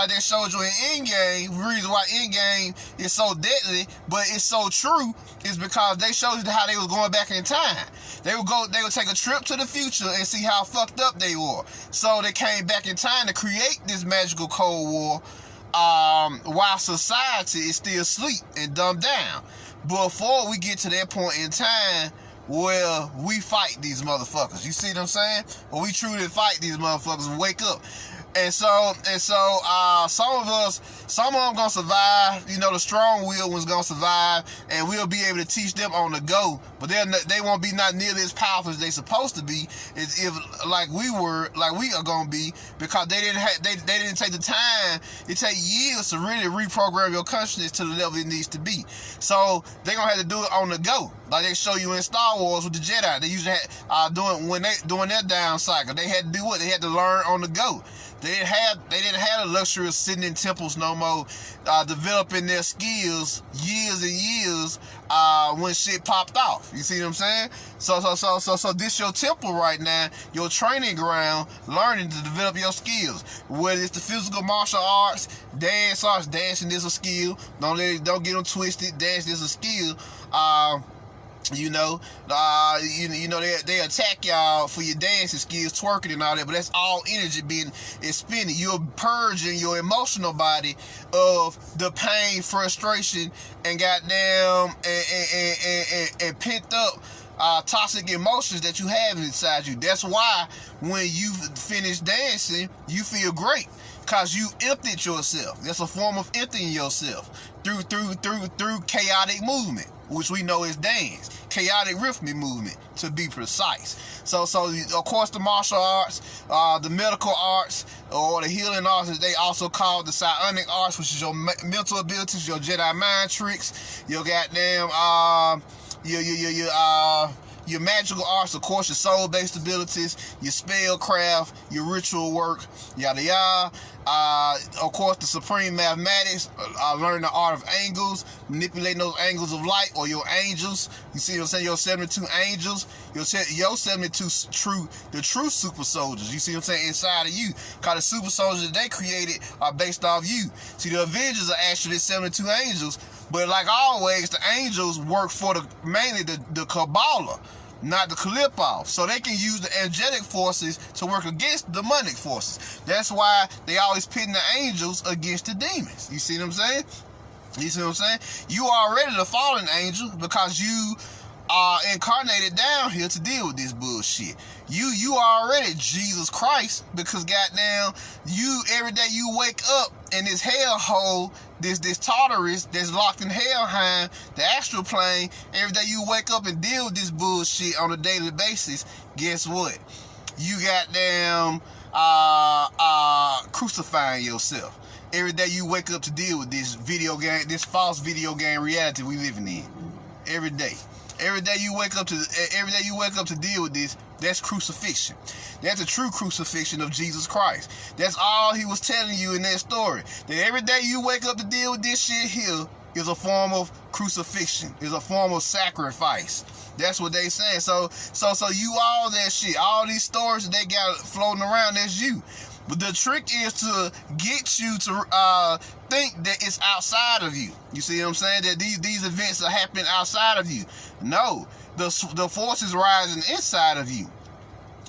[SPEAKER 1] they showed you in Endgame. The reason why Endgame is so deadly, but it's so true, is because they showed you how they was going back in time. They would take a trip to the future and see how fucked up they were. So they came back in time to create this magical Cold War, while society is still asleep and dumbed down. Before we get to that point in time where we fight these motherfuckers. You see what I'm saying? Where we truly fight these motherfuckers and wake up. And so some of them gonna survive. The strong-willed ones gonna survive, and we'll be able to teach them on the go. But they won't be not nearly as powerful as they supposed to be, like we are gonna be, because they didn't take the time. It take years to really reprogram your consciousness to the level it needs to be. So they gonna have to do it on the go, like they show you in Star Wars with the Jedi. They usually during their down cycle, they had to do what? They had to learn on the go. They didn't have the luxury of sitting in temples no more, developing their skills years and years when shit popped off. You see what I'm saying? So this your temple right now, your training ground, learning to develop your skills. Whether it's the physical martial arts, dancing is a skill. Don't get them twisted. Dancing is a skill. They attack y'all for your dancing skills, twerking and all that, but that's all energy being expended. You're purging your emotional body of the pain, frustration, and goddamn and pent up toxic emotions that you have inside you. That's why when you finish dancing, you feel great, because you emptied yourself. That's a form of emptying yourself through chaotic movement, which we know is dance. Chaotic rhythmic movement, to be precise. So of course the martial arts, the medical arts, or the healing arts, as they also call the psionic arts, which is your mental abilities, your Jedi mind tricks, your goddamn your magical arts, of course, your soul-based abilities, your spellcraft, your ritual work, yada yada. Of course, the supreme mathematics, learning the art of angles, manipulating those angles of light, or your angels. You see what I'm saying? Your 72 angels, your 72 true super soldiers. You see what I'm saying? Inside of you, because the super soldiers that they created are based off you. See, the Avengers are actually 72 angels, but like always, the angels work for mainly the Kabbalah, not the Kalipov. So they can use the angelic forces to work against the demonic forces. That's why they always pitting the angels against the demons. You see what I'm saying? You see what I'm saying? You are already the fallen angel, because you are incarnated down here to deal with this bullshit. You are already Jesus Christ, because goddamn, every day you wake up in this hellhole, this Tartarus that's locked in Helheim, the astral plane. Every day you wake up and deal with this bullshit on a daily basis. Guess what? You goddamn crucifying yourself. Every day you wake up to deal with this video game, this false video game reality we living in. Every day. Every day you wake up to deal with this. That's crucifixion. That's the true crucifixion of Jesus Christ. That's all he was telling you in that story. That every day you wake up to deal with this shit here is a form of crucifixion. Is a form of sacrifice. That's what they saying. So you all that shit, all these stories that they got floating around, that's you. But the trick is to get you to think that it's outside of you. You see what I'm saying? That these events are happening outside of you. No, the force is rising inside of you.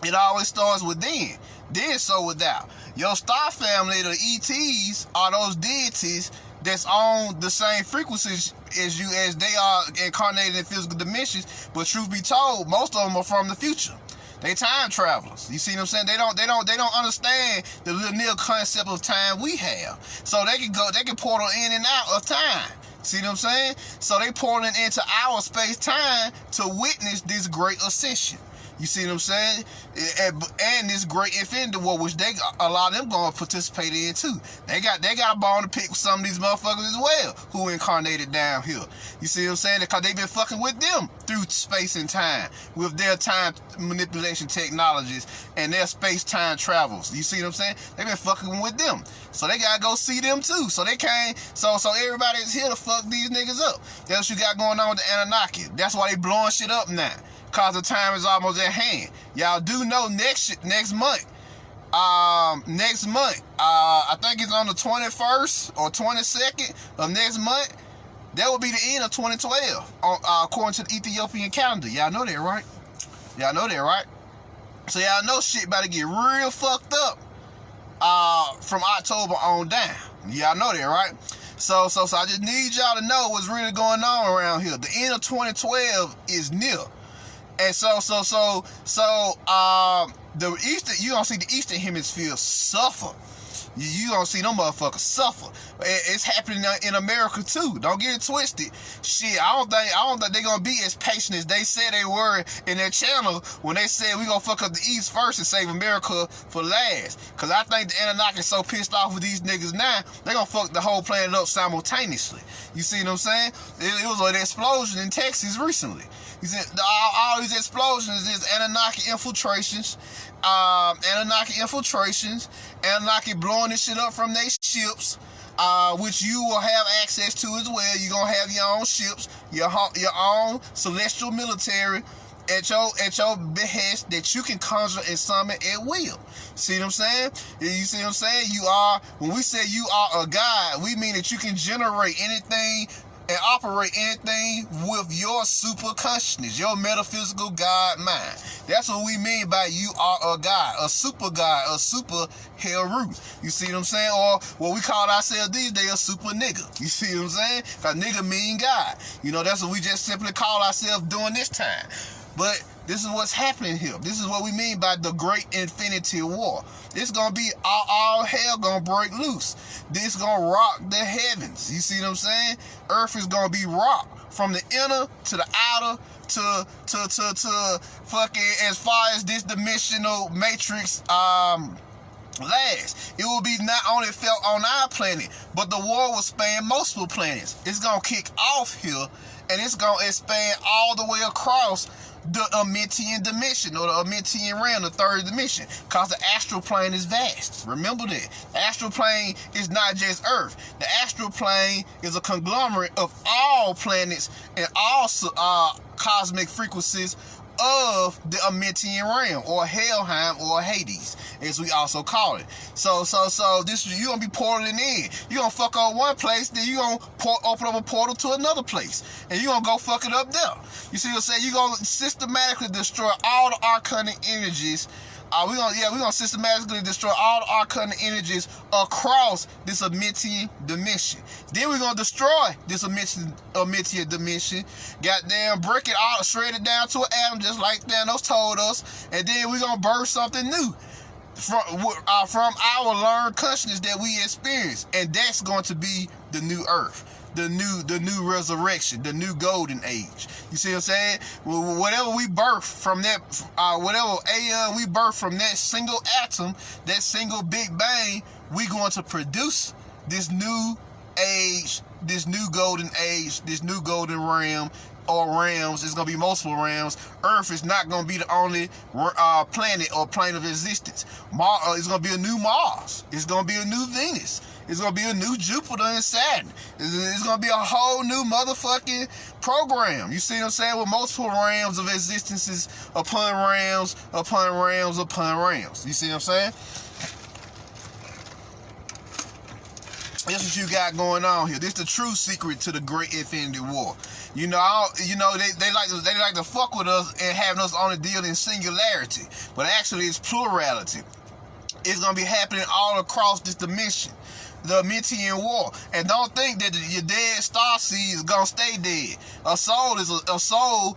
[SPEAKER 1] It always starts within, then so without. Your star family, the ETs, are those deities that's on the same frequencies as you, as they are incarnated in physical dimensions. But truth be told, most of them are from the future. They time travelers. You see what I'm saying? They don't understand the linear concept of time we have. So they can portal in and out of time. See what I'm saying? So they portaling into our space-time to witness this great ascension. You see what I'm saying? And this great infinity war, which a lot of them going to participate in too. They got a bone to pick with some of these motherfuckers as well who incarnated down here. You see what I'm saying? Because they been fucking with them through space and time with their time manipulation technologies and their space-time travels. You see what I'm saying? They been fucking with them. So they got to go see them too. So they can't. So everybody's here to fuck these niggas up. That's what you got going on with the Anunnaki. That's why they blowing shit up now. Cause the time is almost at hand. Y'all do know next month, I think it's on the 21st or 22nd of next month, that will be the end of 2012, according to the Ethiopian calendar. Y'all know that, right? Y'all know that, right? So y'all know shit about to get real fucked up from October on down. Y'all know that, right? So I just need y'all to know what's really going on around here. The end of 2012 is near. And so the Eastern, you gonna see the Eastern Hemisphere suffer. You gonna see them motherfuckers suffer. It's happening in America too. Don't get it twisted. Shit, I don't think they gonna be as patient as they said they were in their channel when they said we gonna fuck up the East first and save America for last. Cause I think the Anunnaki is so pissed off with these niggas now, they gonna fuck the whole planet up simultaneously. You see what I'm saying? It was an explosion in Texas recently. You see, all these explosions is Anunnaki infiltrations. Anunnaki blowing this shit up from their ships, which you will have access to as well. You're gonna have your own ships, your own celestial military at your behest that you can conjure and summon at will. See what I'm saying? You see what I'm saying? When we say you are a god, we mean that you can generate anything and operate anything with your super consciousness, your metaphysical God mind. That's what we mean by you are a God, a super hell root. You see what I'm saying? Or what we call ourselves these days, a super nigga. You see what I'm saying? Because nigga mean God. You know, that's what we just simply call ourselves during this time. But this is what's happening here. This is what we mean by the Great Infinity War. It's gonna be all hell gonna break loose. This gonna rock the heavens. You see what I'm saying? Earth is gonna be rocked from the inner to the outer to fucking as far as this dimensional matrix last. It will be not only felt on our planet, but the war will span multiple planets. It's gonna kick off here, and it's gonna expand all the way across the Amentian dimension, or the Amentian realm, the third dimension, because the astral plane is vast. Remember that. The astral plane is not just Earth. The astral plane is a conglomerate of all planets and all cosmic frequencies of the Amentian realm, or Helheim, or Hades, as we also call it. So this, you gonna be portaling in. You gonna fuck up one place, then you gonna open up a portal to another place, and you gonna go fuck it up there. You see what I'm saying? You gonna systematically destroy all the arcanic energies. We're gonna systematically destroy all the arcana energies across this Amentian dimension. Then we're gonna destroy this Amentian dimension. Goddamn, break it all, shred it down to an atom, just like Thanos told us. And then we're gonna birth something new from our learned consciousness that we experience, and that's going to be the new Earth. the new resurrection, the new golden age. You see what I'm saying? Well, whatever we birth from that, whatever aeon we birth from that single atom, that single Big Bang, we going to produce this new age, this new golden age, this new golden realm, or realms. It's going to be multiple realms. Earth is not going to be the only planet or plane of existence. It's going to be a new Mars. It's going to be a new Venus. It's going to be a new Jupiter and Saturn. It's going to be a whole new motherfucking program. You see what I'm saying? With multiple realms of existences upon realms, upon realms, upon realms. You see what I'm saying? That's what you got going on here. This is the true secret to the Great Infinity War. You know, they like to fuck with us and having us on the deal in singularity, but actually it's plurality. It's gonna be happening all across this dimension, the Mentian War. And don't think that your dead star seed is gonna stay dead. A soul is a soul.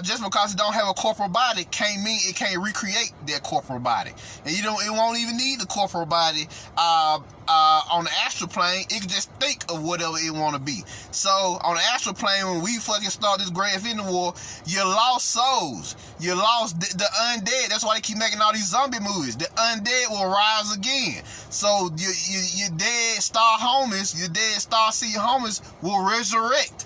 [SPEAKER 1] Just because it don't have a corporal body can't mean it can't recreate that corporal body. And it won't even need the corporal body on the astral plane. It can just think of whatever it want to be. So on the astral plane, when we fucking start this Great Infinity War, you lost souls. You lost the undead. That's why they keep making all these zombie movies. The undead will rise again. So your dead star homies, your dead star seed homies will resurrect.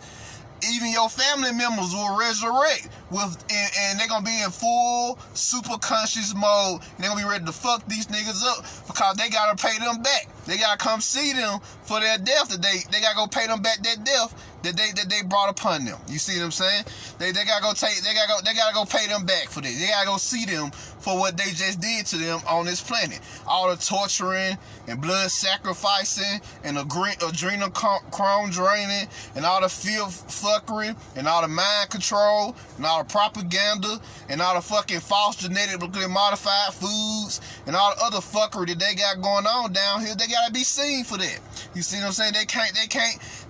[SPEAKER 1] Even your family members will resurrect and they're gonna be in full super conscious mode. And they're gonna be ready to fuck these niggas up because they gotta pay them back. They gotta come see them for their death. They gotta go pay them back their death that they brought upon them. You see what I'm saying? They gotta go pay them back for this. They gotta go see them for what they just did to them on this planet. All the torturing and blood sacrificing and adrenal chrome draining and all the filth fuckery and all the mind control and all the propaganda and all the fucking false genetically modified foods and all the other fuckery that they got going on down here. They gotta be seen for that. You see what I'm saying? They can't.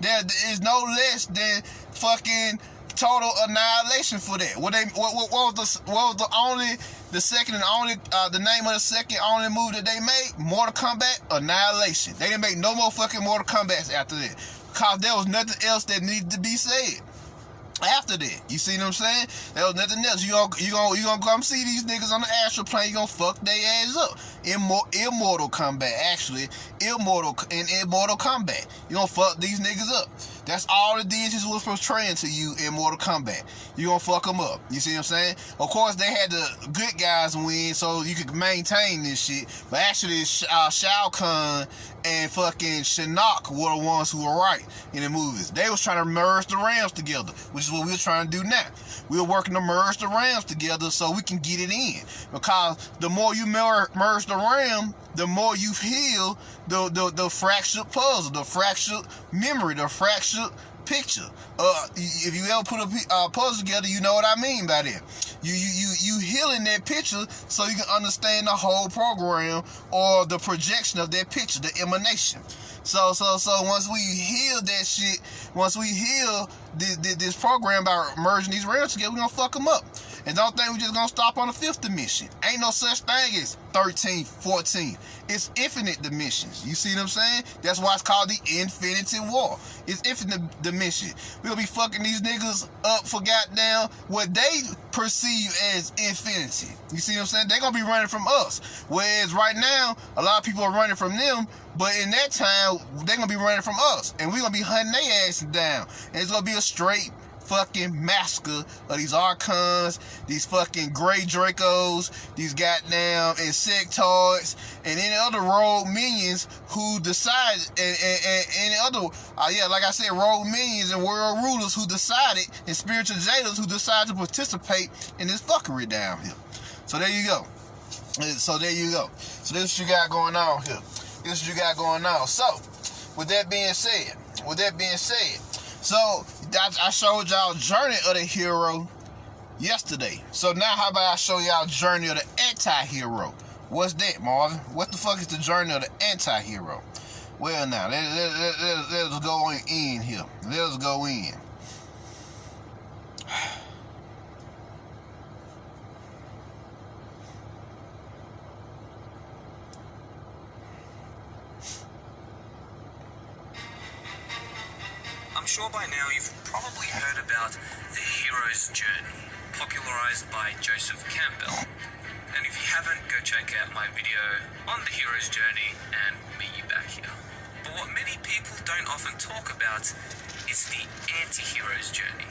[SPEAKER 1] There is no less than fucking total annihilation for that. What was the second and only the name of the second only move that they made? Mortal Kombat Annihilation. They didn't make no more fucking Mortal Kombats after that, cause there was nothing else that needed to be said after that. You see what I'm saying? There was nothing else. You gonna come see these niggas on the astral plane. You gonna fuck their ass up. Immortal Kombat, actually. Immortal Kombat. You gonna fuck these niggas up. That's all the deities was portraying to you in Mortal Kombat. You gonna fuck them up. You see what I'm saying? Of course, they had the good guys win so you could maintain this shit. But actually, Shao Kahn and fucking Shinnok were the ones who were right in the movies. They was trying to merge the realms together, which is what we're trying to do now. We're working to merge the realms together so we can get it in. Because the more you merge the realm, the more you heal the fractured puzzle, the fractured memory, the fractured picture. If you ever put a puzzle together, you know what I mean by that. You healing that picture so you can understand the whole program or the projection of that picture, the emanation. So once we heal that shit, once we heal this program by merging these realms together, we're gonna fuck them up. And don't think we just gonna stop on the 5th dimension. Ain't no such thing as 13, 14. It's infinite dimensions. You see what I'm saying? That's why it's called the Infinity War. It's infinite dimension. We're gonna be fucking these niggas up for goddamn what they perceive as infinity. You see what I'm saying? They're gonna be running from us. Whereas right now, a lot of people are running from them, but in that time, they're gonna be running from us. And we're gonna be hunting their asses down. And it's gonna be a straight fucking massacre of these Archons, these fucking Grey Dracos, these goddamn insectoids, and any other rogue minions who decide, and any other, like I said, rogue minions and world rulers who decided, and spiritual jailers who decided to participate in this fuckery down here. So there you go. So this is what you got going on here. This is what you got going on. So, with that being said, so I showed y'all Journey of the Hero yesterday. So now how about I show y'all Journey of the Anti-Hero? What's that, Marvin? What the fuck is the Journey of the Anti-Hero? Well now, let's go in here. Let's go in.
[SPEAKER 5] I'm sure by now you've probably heard about the hero's journey, popularized by Joseph Campbell. And if you haven't, go check out my video on the hero's journey and meet you back here. But what many people don't often talk about is the anti-hero's journey.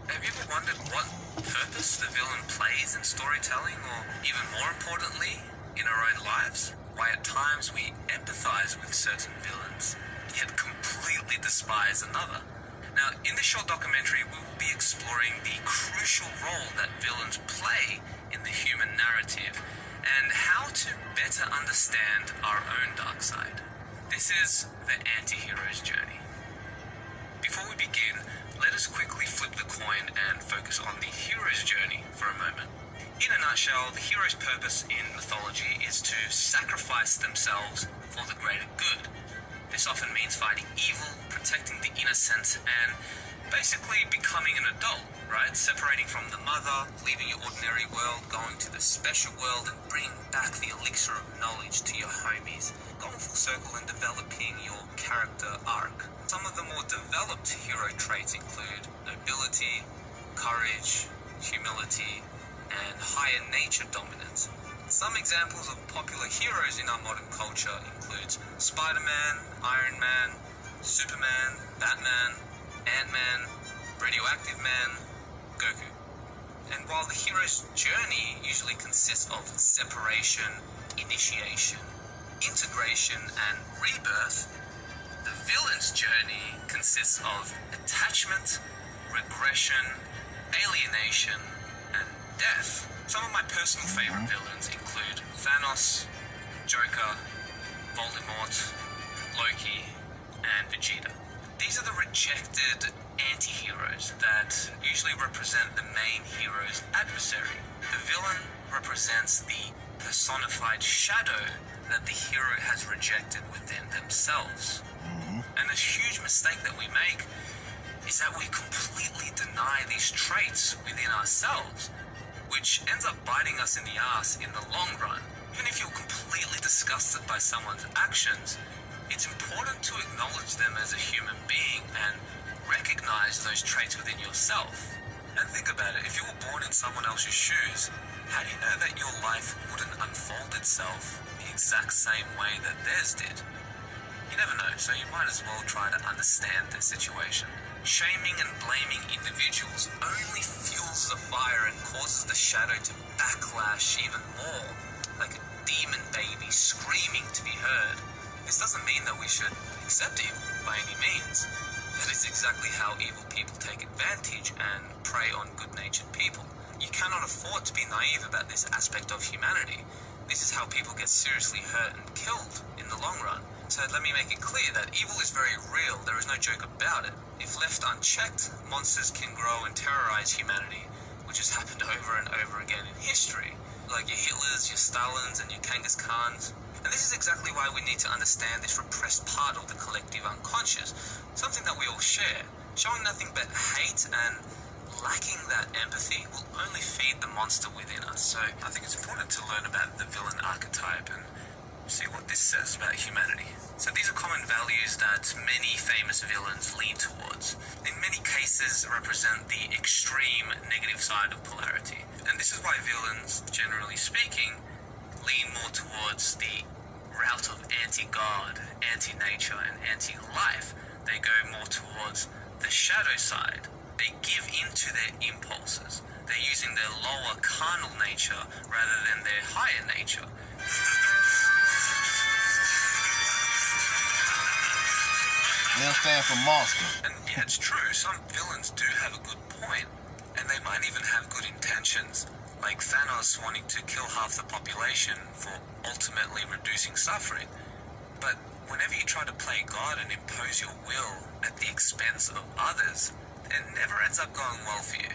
[SPEAKER 5] Have you ever wondered what purpose the villain plays in storytelling, or even more importantly, in our own lives? Why at times we empathize with certain villains, yet completely despise another. Now, in this short documentary, we will be exploring the crucial role that villains play in the human narrative and how to better understand our own dark side. This is the anti-hero's journey. Before we begin, let us quickly flip the coin and focus on the hero's journey for a moment. In a nutshell, the hero's purpose in mythology is to sacrifice themselves for the greater good. This often means fighting evil, protecting the innocent, and basically becoming an adult, right? Separating from the mother, leaving your ordinary world, going to the special world, and bringing back the elixir of knowledge to your homies. Going full circle and developing your character arc. Some of the more developed hero traits include nobility, courage, humility, and higher nature dominance. Some examples of popular heroes in our modern culture includes Spider-Man, Iron Man, Superman, Batman, Ant-Man, Radioactive Man, Goku. And while the hero's journey usually consists of separation, initiation, integration, and rebirth, the villain's journey consists of attachment, regression, alienation, and death. Some of my personal favorite villains include Thanos, Joker, Voldemort, Loki, and Vegeta. These are the rejected anti-heroes that usually represent the main hero's adversary. The villain represents the personified shadow that the hero has rejected within themselves. And a huge mistake that we make is that we completely deny these traits within ourselves, which ends up biting us in the ass in the long run. Even if you're completely disgusted by someone's actions, it's important to acknowledge them as a human being and recognize those traits within yourself. And think about it, if you were born in someone else's shoes, how do you know that your life wouldn't unfold itself the exact same way that theirs did? You never know, so you might as well try to understand their situation. Shaming and blaming individuals only fuels the fire and causes the shadow to backlash even more, like a demon baby screaming to be heard. This doesn't mean that we should accept evil by any means. That is exactly how evil people take advantage and prey on good-natured people. You cannot afford to be naive about this aspect of humanity. This is how people get seriously hurt and killed in the long run. So let me make it clear that evil is very real. There is no joke about it. If left unchecked, monsters can grow and terrorize humanity, which has happened over and over again in history. Like your Hitlers, your Stalins, and your Genghis Khans. And this is exactly why we need to understand this repressed part of the collective unconscious, something that we all share. Showing nothing but hate and lacking that empathy will only feed the monster within us. So I think it's important to learn about the villain archetype and see what this says about humanity. So these are common values that many famous villains lean towards. In many cases represent the extreme negative side of polarity. And this is why villains, generally speaking, lean more towards the route of anti-God, anti-nature, and anti-life. They go more towards the shadow side. They give in to their impulses. They're using their lower carnal nature rather than their higher nature.
[SPEAKER 1] They'll stand for monster.
[SPEAKER 5] And yeah, it's true, some villains do have a good point, and they might even have good intentions, like Thanos wanting to kill half the population for ultimately reducing suffering. But whenever you try to play God and impose your will at the expense of others, it never ends up going well for you.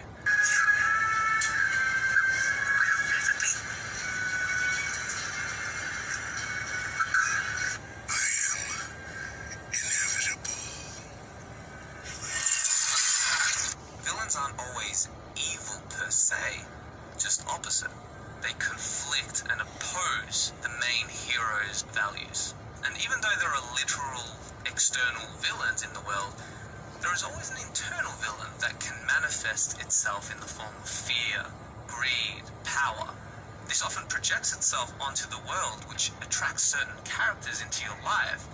[SPEAKER 5] Villains aren't always evil per se, just opposite. They conflict and oppose the main hero's values. And even though there are literal external villains in the world, there is always an internal villain that can manifest itself in the form of fear, greed, power. This often projects itself onto the world, which attracts certain characters into your life.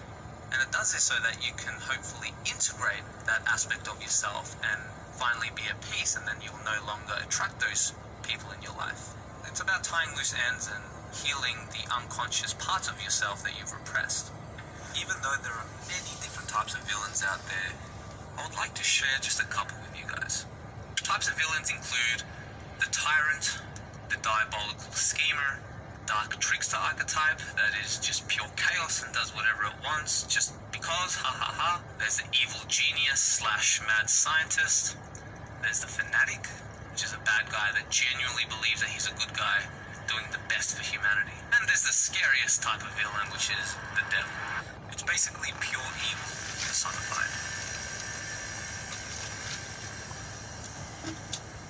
[SPEAKER 5] And it does this so that you can hopefully integrate that aspect of yourself and finally be at peace, and then you'll no longer attract those people in your life. It's about tying loose ends and healing the unconscious parts of yourself that you've repressed. Even though there are many different types of villains out there, I would like to share just a couple with you guys. Types of villains include the tyrant, the diabolical schemer, dark trickster archetype that is just pure chaos and does whatever it wants just because, ha ha ha. There's the evil genius slash mad scientist. There's the fanatic, which is a bad guy that genuinely believes that he's a good guy doing the best for humanity. And there's the scariest type of villain, which is the devil. It's basically pure evil personified.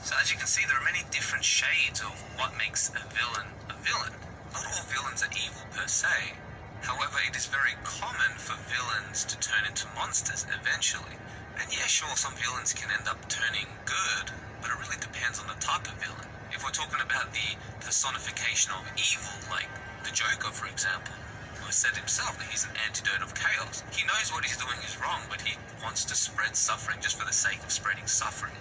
[SPEAKER 5] So as you can see, there are many different shades of what makes a villain a villain. Not all villains are evil per se. However, it is very common for villains to turn into monsters eventually. And yeah, sure, some villains can end up turning good, but it really depends on the type of villain. If we're talking about the personification of evil, like the Joker, for example, who has said himself that he's an antidote of chaos. He knows what he's doing is wrong, but he wants to spread suffering just for the sake of spreading suffering.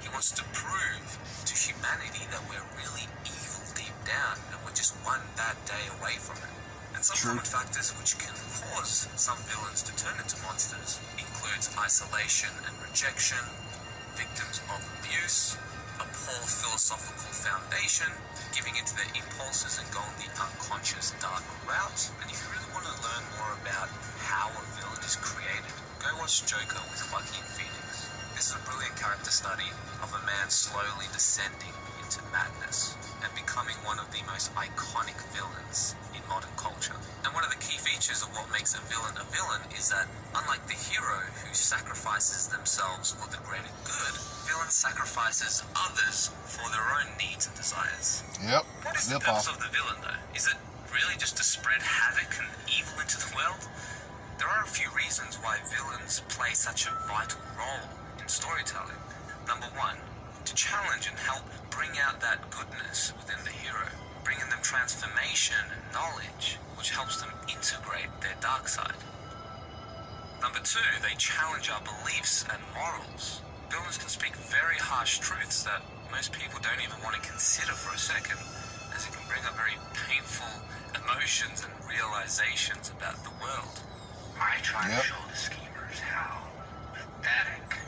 [SPEAKER 5] He wants to prove to humanity that we're really evil deep down, and we're just one bad day away from it. And some common factors which can cause some villains to turn into monsters includes isolation and rejection, victims of abuse, a poor philosophical foundation, giving into their impulses and going the unconscious dark route. And if you really want to learn more about how a villain is created, go watch Joker with Joaquin Phoenix. This is a brilliant character study of a man slowly descending into madness and becoming one of the most iconic villains in modern culture. And one of the key features of what makes a villain is that, unlike the hero who sacrifices themselves for the greater good, villain sacrifices others for their own needs and desires.
[SPEAKER 1] Yep.
[SPEAKER 5] What is the purpose of the villain, though? Is it really just to spread havoc and evil into the world? There are a few reasons why villains play such a vital role in storytelling. Number one, to challenge and help bring out that goodness within the hero, bringing them transformation and knowledge, which helps them integrate their dark side. Number two, they challenge our beliefs and morals. Villains can speak very harsh truths that most people don't even want to consider for a second, as it can bring up very painful emotions and realizations about the world.
[SPEAKER 6] I try to show the schemers how pathetic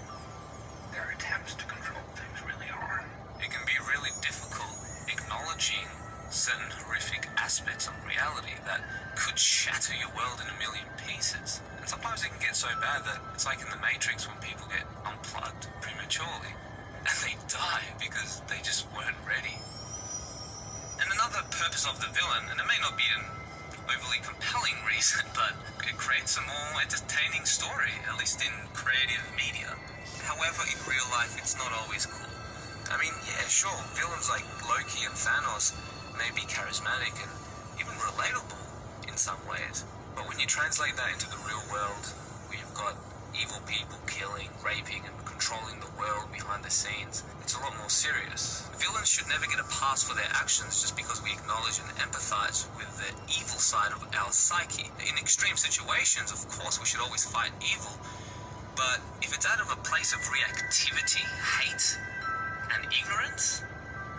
[SPEAKER 6] their attempts to control things really are.
[SPEAKER 5] It can be really difficult acknowledging certain horrific aspects of reality that could shatter your world in a million pieces. And sometimes it can get so bad that it's like in the Matrix when people get unplugged prematurely and they die because they just weren't ready. And another purpose of the villain, and it may not be an overly compelling reason, but it creates a more entertaining story, at least in creative media. However, in real life, it's not always cool. I mean, yeah, sure, villains like Loki and Thanos may be charismatic and even relatable in some ways, but when you translate that into the real world, where you've got evil people killing, raping, and controlling the world behind the scenes, it's a lot more serious. Villains should never get a pass for their actions just because we acknowledge and empathize with the evil side of our psyche. In extreme situations, of course, we should always fight evil, but if it's out of a place of reactivity, hate, and ignorance,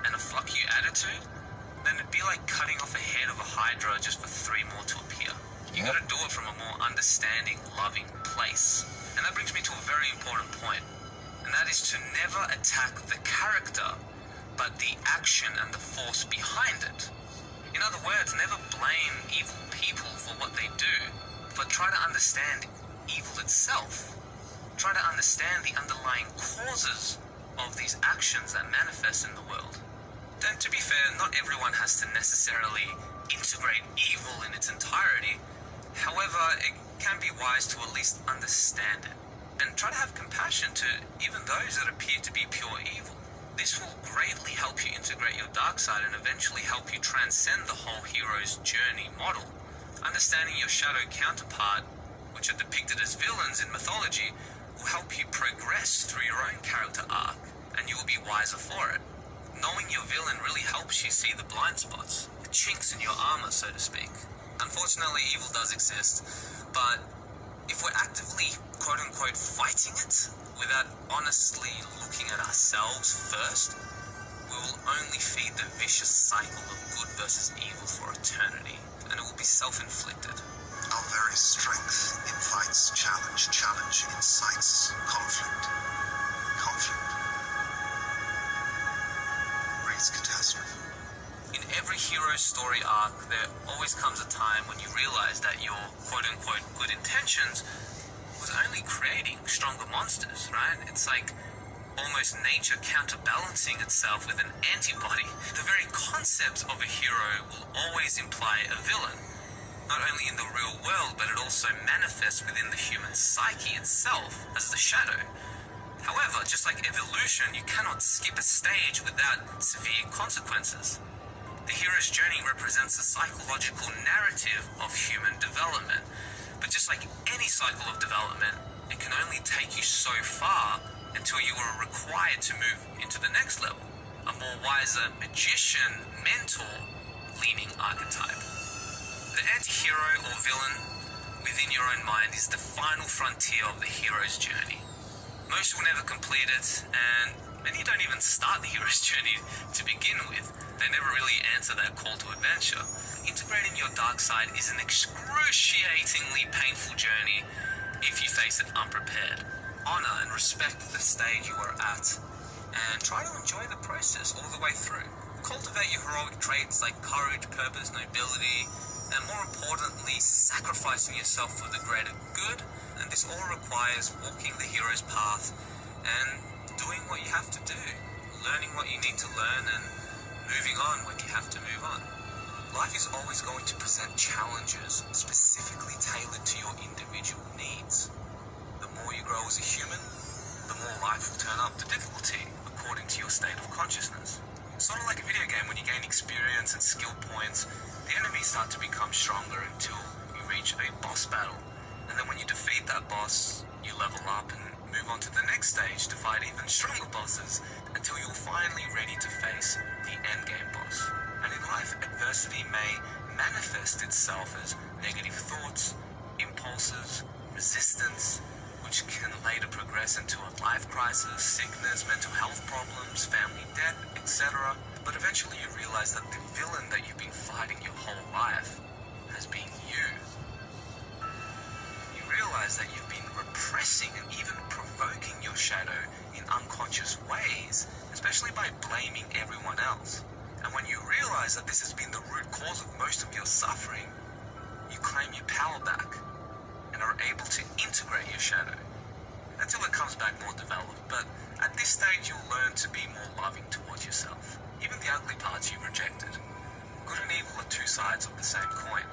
[SPEAKER 5] and a fuck you attitude, then it'd be like cutting off a head of a hydra just for 3 more to appear. You gotta do it from a more understanding, loving place. And that brings me to a very important point, and that is to never attack the character, but the action and the force behind it. In other words, never blame evil people for what they do, but try to understand evil itself. Try to understand the underlying causes of these actions that manifest in the world. Then, to be fair, not everyone has to necessarily integrate evil in its entirety. However, it can be wise to at least understand it, and try to have compassion to even those that appear to be pure evil. This will greatly help you integrate your dark side and eventually help you transcend the whole hero's journey model. Understanding your shadow counterpart, which are depicted as villains in mythology, will help you progress through your own character arc, and you will be wiser for it. Knowing your villain really helps you see the blind spots, the chinks in your armor, so to speak. Unfortunately, evil does exist, but if we're actively, quote-unquote, fighting it, without honestly looking at ourselves first, we will only feed the vicious cycle of good versus evil for eternity, and it will be self-inflicted.
[SPEAKER 2] Our very strength invites challenge. Challenge incites conflict. Conflict breeds catastrophe.
[SPEAKER 5] In every hero's story arc, there always comes a time when you realize that your quote-unquote good intentions was only creating stronger monsters, right? It's like almost nature counterbalancing itself with an antibody. The very concept of a hero will always imply a villain, not only in the real world, but it also manifests within the human psyche itself as the shadow. However, just like evolution, you cannot skip a stage without severe consequences. The hero's journey represents a psychological narrative of human development. But just like any cycle of development, it can only take you so far until you are required to move into the next level. A more wiser magician, mentor, leaning archetype. The anti-hero or villain within your own mind is the final frontier of the hero's journey. Most will never complete it, and many don't even start the hero's journey to begin with. They never really answer that call to adventure. Integrating your dark side is an excruciatingly painful journey if you face it unprepared. Honor and respect the stage you are at, and try to enjoy the process all the way through. Cultivate your heroic traits like courage, purpose, nobility, and more importantly, sacrificing yourself for the greater good. And this all requires walking the hero's path and doing what you have to do, learning what you need to learn, and moving on when you have to move on. Life is always going to present challenges specifically tailored to your individual needs. The more you grow as a human, the more life will turn up the difficulty according to your state of consciousness. Sort of like a video game, when you gain experience and skill points, the enemies start to become stronger until you reach a boss battle. And then when you defeat that boss, you level up and move on to the next stage to fight even stronger bosses until you're finally ready to face the endgame boss. And in life, adversity may manifest itself as negative thoughts, impulses, resistance, which can later progress into a life crisis, sickness, mental health problems, family death, etc. But eventually you realize that the villain that you've been fighting your whole life has been you. You realize that you've been repressing and even provoking your shadow in unconscious ways, especially by blaming everyone else. And when you realize that this has been the root cause of most of your suffering, you claim your power back and are able to integrate your shadow until it comes back more developed. But at this stage, you'll learn to be more loving towards yourself, even the ugly parts you've rejected. Good and evil are two sides of the same coin.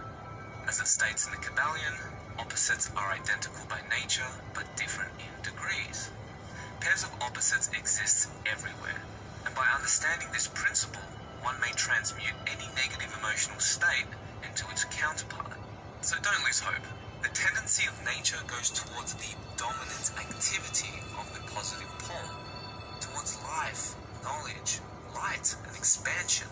[SPEAKER 5] As it states in the Kabbalion, opposites are identical by nature, but different in degrees. Pairs of opposites exist everywhere, and by understanding this principle, one may transmute any negative emotional state into its counterpart. So don't lose hope. The tendency of nature goes towards the dominant activity of the positive pole, towards life, knowledge, light, and expansion.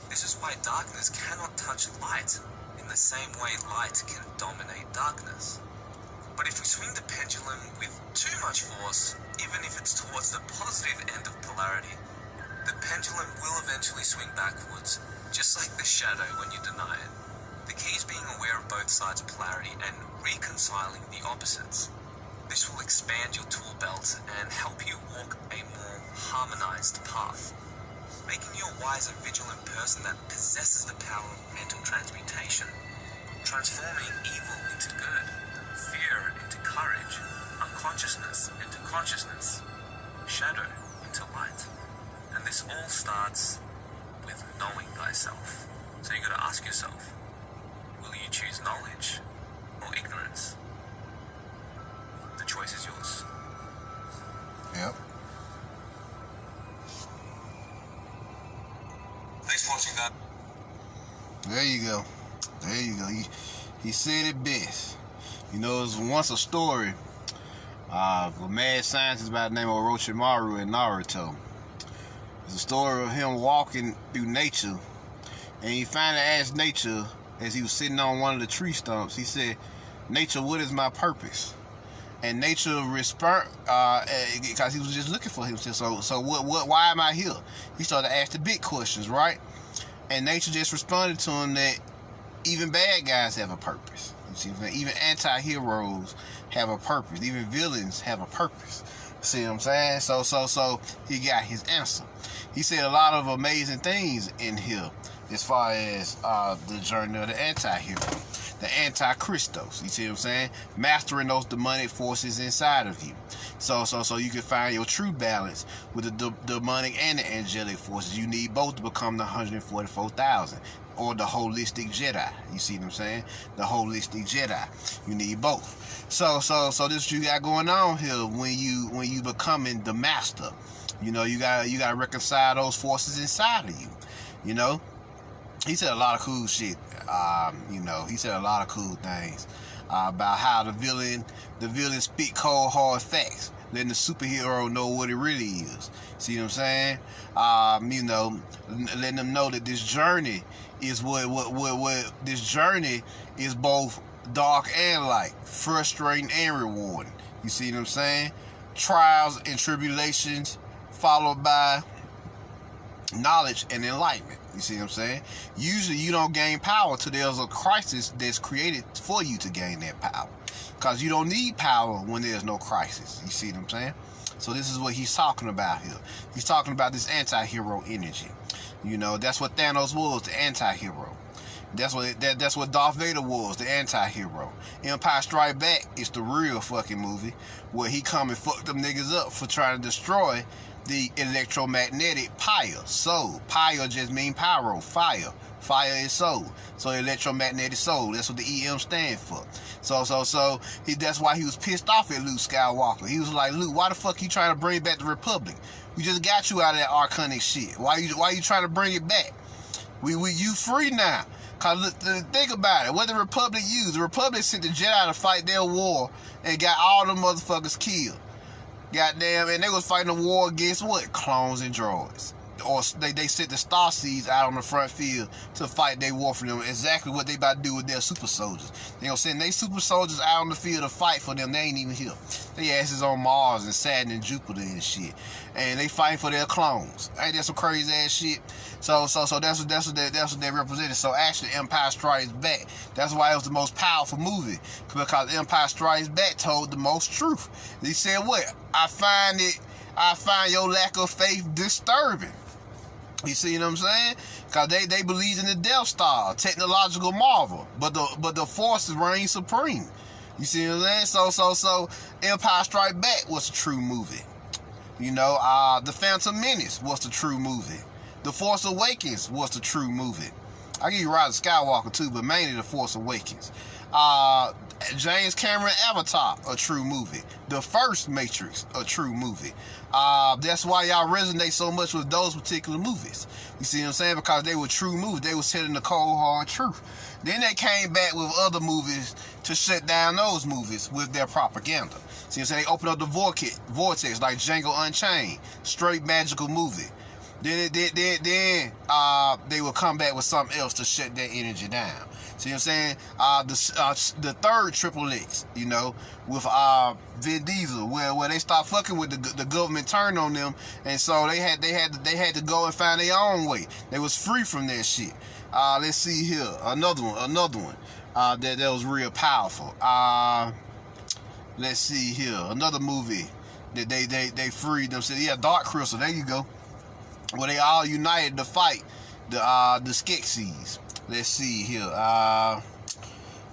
[SPEAKER 5] This is why darkness cannot touch light in the same way light can dominate darkness. But if we swing the pendulum with too much force, even if it's towards the positive end of polarity, the pendulum will eventually swing backwards, just like the shadow when you deny it. The key is being aware of both sides of polarity and reconciling the opposites. This will expand your tool belt and help you walk a more harmonized path, making you a wiser, vigilant person that possesses the power of mental transmutation, transforming evil into good, fear into courage, unconsciousness into consciousness, shadow into light. And this all starts with knowing thyself. So you got to ask yourself, will you choose knowledge or ignorance? The choice is yours.
[SPEAKER 1] Yep.
[SPEAKER 5] Thanks for watching that.
[SPEAKER 1] There you go. There you go. He said it best. You know, it was once a story A mad scientist by the name of Orochimaru in Naruto. It's a story of him walking through nature, and he finally asked nature, as he was sitting on one of the tree stumps, he said, "Nature, what is my purpose?" And nature responded, because he was just looking for himself. So why am I here? He started to ask the big questions, right? And nature just responded to him that even bad guys have a purpose. You see what I'm saying? Even anti-heroes have a purpose. Even villains have a purpose. See what I'm saying? So he got his answer. He said a lot of amazing things in here as far as the journey of the anti-hero, the anti-Christos. You see what I'm saying? Mastering those demonic forces inside of you. So you can find your true balance with the demonic and the angelic forces. You need both to become the 144,000. Or the holistic Jedi. You see what I'm saying? The holistic Jedi. You need both. So this is what you got going on here when you becoming the master. You know, you gotta reconcile those forces inside of you. You know? He said a lot of cool shit. He said a lot of cool things about how the villain spit cold hard facts, letting the superhero know what it really is. See what I'm saying? Letting them know that this journey is what this journey is, both dark and light, frustrating and rewarding. You see what I'm saying? Trials and tribulations followed by knowledge and enlightenment. You see what I'm saying? Usually you don't gain power till there's a crisis that's created for you to gain that power, because you don't need power when there's no crisis. You see what I'm saying? So this is what he's talking about here. He's talking about this anti-hero energy. You know, that's what Thanos was, the anti-hero. That's what Darth Vader was, the anti-hero. Empire Strikes Back is the real fucking movie where he come and fuck them niggas up for trying to destroy the electromagnetic pyre. Soul. Pyre just mean pyro, fire. Fire is soul. So electromagnetic soul. That's what the EM stand for. That's why he was pissed off at Luke Skywalker. He was like, Luke, why the fuck you trying to bring back the Republic? We just got you out of that arcanic shit. Why you trying to bring it back? You free now. Cause think about it. What the Republic used? The Republic sent the Jedi to fight their war and got all them motherfuckers killed. Goddamn, and they was fighting a war against what? Clones and droids. Or they sent the Star Seeds out on the front field to fight their war for them. Exactly what they about to do with their super soldiers. They gonna send their super soldiers out on the field to fight for them. They ain't even here. They asses on Mars and Saturn and Jupiter and shit. And they fighting for their clones. Ain't that some crazy ass shit? So that's what they represented. So actually, Empire Strikes Back. That's why it was the most powerful movie, because Empire Strikes Back told the most truth. He said, "What? I find your lack of faith disturbing." You see what I'm saying? Because they believed in the Death Star, technological marvel, but the forces reign supreme. You see what I'm saying? So Empire Strikes Back was a true movie. You know, The Phantom Menace was the true movie. The Force Awakens was the true movie. I give you Rise of Skywalker too, but mainly The Force Awakens. James Cameron Avatar, a true movie. The first Matrix, a true movie. That's why y'all resonate so much with those particular movies. You see what I'm saying? Because they were true movies. They were telling the cold hard truth. Then they came back with other movies to shut down those movies with their propaganda. See what I'm saying? They opened up the vortex like Django Unchained, straight magical movie. Then they will come back with something else to shut that energy down. See what I'm saying? The third Triple X, you know, with Vin Diesel, where they start fucking with the government turned on them, and so they had to go and find their own way. They was free from that shit. Let's see here, another one that was real powerful. Let's see here, another movie that they freed themselves. Yeah, Dark Crystal. There you go. Where they all united to fight the Skeksis. Let's see here. Y'all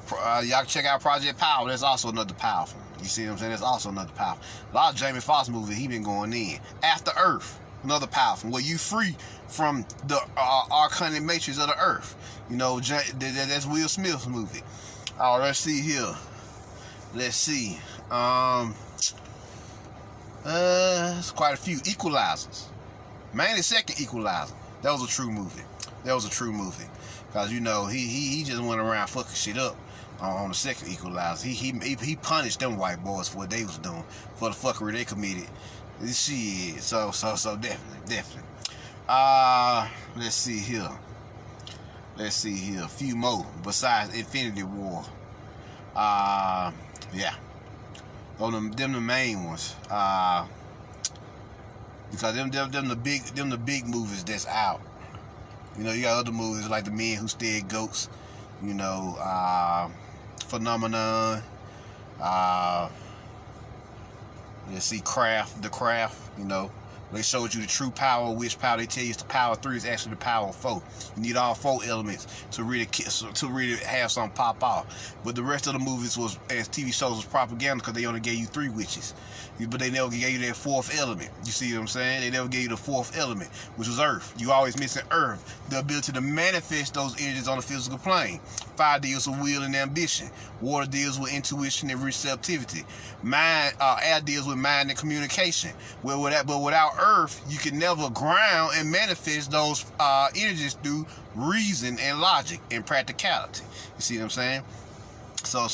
[SPEAKER 1] can check out Project Power. That's also another powerful. You see what I'm saying? That's also another powerful. A lot of Jamie Foxx movies he been going in. After Earth, another powerful. Where you free from the arcanic matrix of the Earth. You know, that's Will Smith's movie. Let's see here. Let's see. There's quite a few. Equalizers. Mainly second Equalizer. That was a true movie. Because, you know, he just went around fucking shit up on the second Equalizer. He punished them white boys for what they was doing, for the fuckery they committed. Shit. So definitely. Let's see here. A few more besides Infinity War. Yeah. Them the main ones. Because them the big movies that's out. You know, you got other movies like The Men Who Stared Ghosts. You know, Phenomenon. Let's see, The Craft. You know, they showed you the true power of which power. They tell you it's the power of 3 is actually the power of 4. You need all 4 elements to really have something pop off. But the rest of the movies was, as TV shows, was propaganda because they only gave you 3 witches. But they never gave you that 4th element. You see what I'm saying? They never gave you the 4th element, which was Earth. You always missing Earth, the ability to manifest those energies on the physical plane. Fire deals with will and ambition. Water deals with intuition and receptivity. Air deals with mind and communication. But without Earth, you can never ground and manifest those energies through reason and logic and practicality. You see what I'm saying? So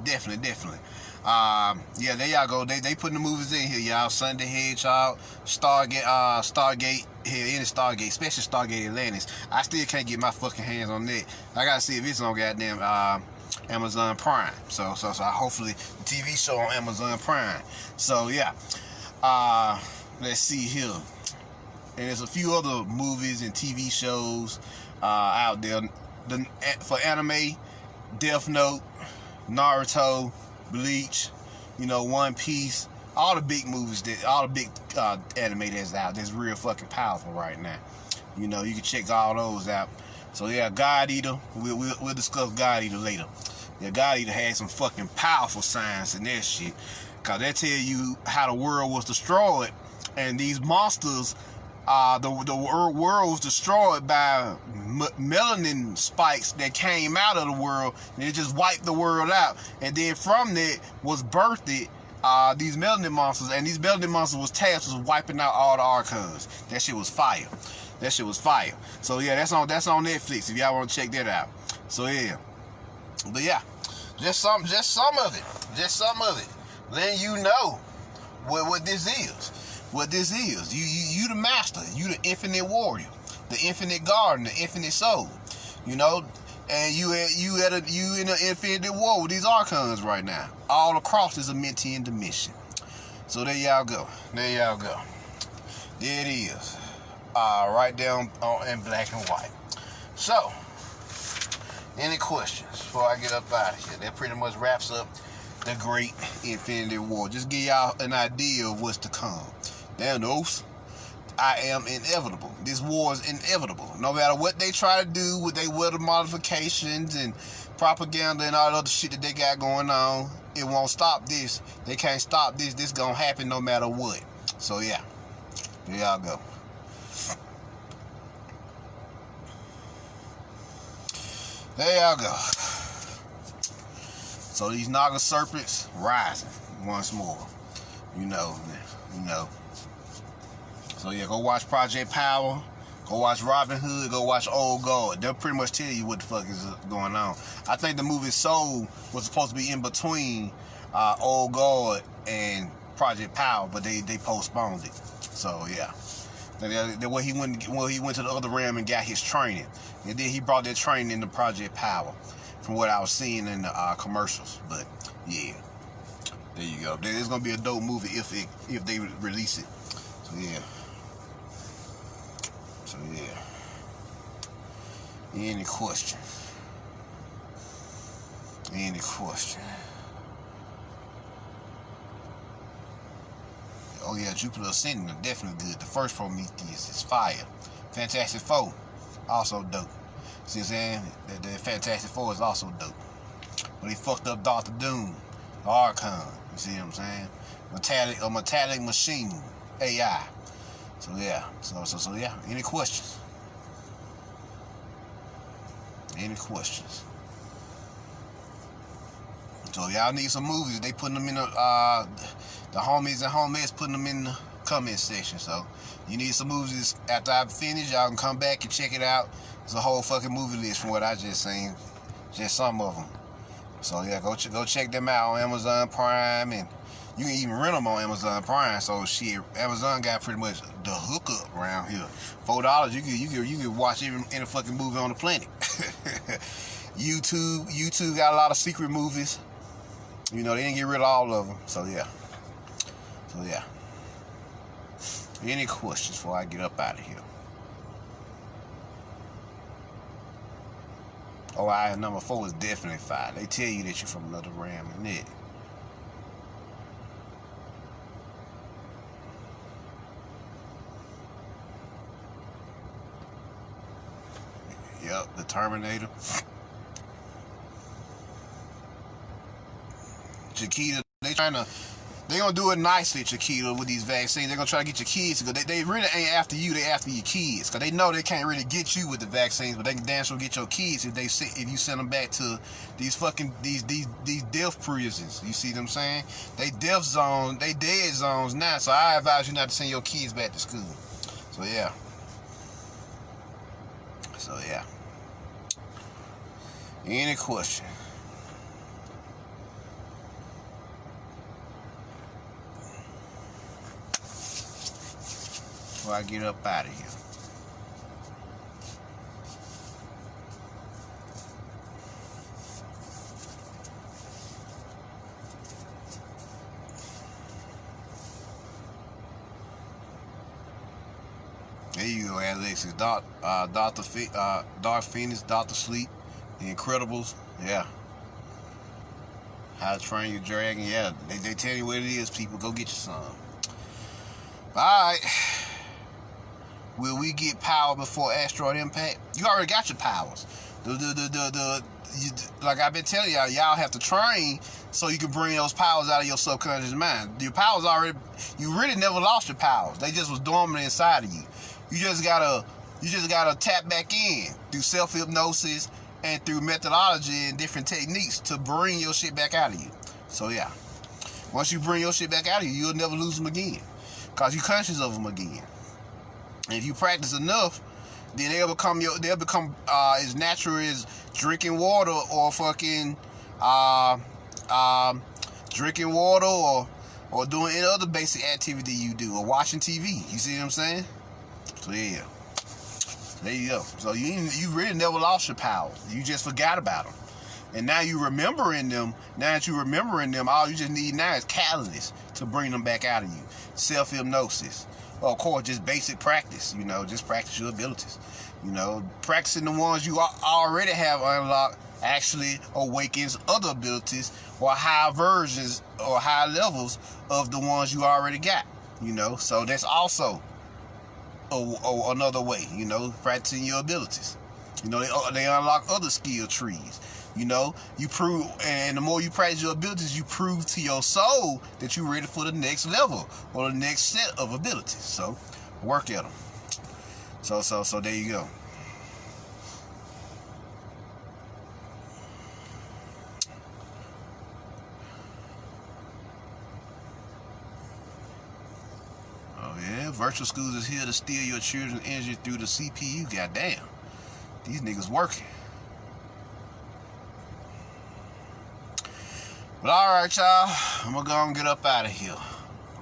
[SPEAKER 1] definitely. Yeah, there y'all go. They putting the movies in here, y'all. Sunday Hedgehog, Stargate, any Stargate, especially Stargate Atlantis. I still can't get my fucking hands on that. I gotta see if it's on goddamn Amazon Prime. So hopefully the TV show on Amazon Prime. So yeah. Let's see here. And there's a few other movies and TV shows out there. For anime, Death Note, Naruto, Bleach, you know, One Piece, all the big movies, all the big anime that's out, that's real fucking powerful right now. You know, you can check all those out. So yeah, God Eater, we'll discuss God Eater later. Yeah, God Eater had some fucking powerful science in that shit, cause they tell you how the world was destroyed, and these monsters, the world was destroyed by melanin spikes that came out of the world, and it just wiped the world out. And then from that was birthed these melanin monsters, and these melanin monsters was tasked with wiping out all the archons. That shit was fire. So yeah, that's on Netflix if y'all want to check that out. So yeah, but yeah, just some of it. Letting you know what this is. What this is. You the master. You the infinite warrior, the infinite garden, the infinite soul. You know, and you in an infinite war with these archons right now. All across this Amentian dimension. So there y'all go. There it is. Right down in black and white. So, any questions before I get up out of here? That pretty much wraps up the Great Infinity War. Just give y'all an idea of what's to come. Thanos, I am inevitable. This war is inevitable. No matter what they try to do with their weather modifications and propaganda and all the other shit that they got going on, it won't stop this. They can't stop this. This gonna happen no matter what. So yeah, there y'all go. There y'all go. So these Naga serpents rising once more. You know. So yeah, go watch Project Power. Go watch Robin Hood. Go watch Old Guard. They'll pretty much tell you what the fuck is going on. I think the movie Soul was supposed to be in between Old Guard and Project Power, but they postponed it. So yeah. Where he went to the other realm and got his training, and then he brought that training into Project Power, from what I was seeing in the commercials. But yeah, there you go. It's gonna be a dope movie if they release it. So yeah. Any questions? Oh yeah, Jupiter Ascending, definitely good. The first Prometheus is fire. Fantastic Four, also dope. See what I'm saying? The Fantastic Four is also dope. But he fucked up Dr. Doom, the Archon. You see what I'm saying? A metallic machine, AI. So yeah. So yeah. Any questions? So y'all need some movies. They putting them in the homies and homies putting them in the comment section. So you need some movies after I finish. Y'all can come back and check it out. It's a whole fucking movie list from what I just seen. Just some of them. So yeah, go check them out on Amazon Prime, and you can even rent them on Amazon Prime. So shit, Amazon got pretty much the hookup around here. $4, you can watch any fucking movie on the planet. YouTube got a lot of secret movies. You know, they didn't get rid of all of them. So yeah. Any questions before I get up out of here? Oh, number 4 is definitely 5. They tell you that you're from another realm, isn't it? Yep, the Terminator. Chiquita, they gonna do it nicely, Chiquita, with these vaccines. They're gonna try to get your kids to go. They really ain't after you, they after your kids. Cause they know they can't really get you with the vaccines, but they can damn sure get your kids if you send them back to these fucking these death prisons. You see what I'm saying? They death zones, they dead zones now. So I advise you not to send your kids back to school. So yeah. Any question? Before I get up out of here. There you go, Alexis. Dark Phoenix, Dr. Sleep, The Incredibles. Yeah. How to Train Your Dragon. Yeah, they tell you what it is, people. Go get you some. Alright. Will we get power before asteroid impact? You already got your powers. Like I've been telling y'all have to train so you can bring those powers out of your subconscious mind. Your powers you really never lost your powers. They just was dormant inside of you. You just gotta tap back in through self-hypnosis and through methodology and different techniques to bring your shit back out of you. So yeah, once you bring your shit back out of you, you'll never lose them again, cause you're conscious of them again. And if you practice enough, then they'll become as natural as drinking water or fucking drinking water or doing any other basic activity you do, or watching TV. You see what I'm saying? So yeah, there you go. So you really never lost your power. You just forgot about them, and now you remembering them. Now that you're remembering them, all you just need now is catalyst to bring them back out of you. Self-hypnosis. Well, of course, just basic practice. You know, just practice your abilities. You know, practicing the ones you already have unlocked actually awakens other abilities or high versions or high levels of the ones you already got. You know, so that's also another way. You know, practicing your abilities. You know, they unlock other skill trees. You know, you prove, and the more you practice your abilities, you prove to your soul that you're ready for the next level or the next set of abilities. So, work at them. So there you go. Oh yeah, virtual schools is here to steal your children's energy through the CPU. Goddamn, these niggas working. But alright, y'all, I'm gonna go and get up out of here.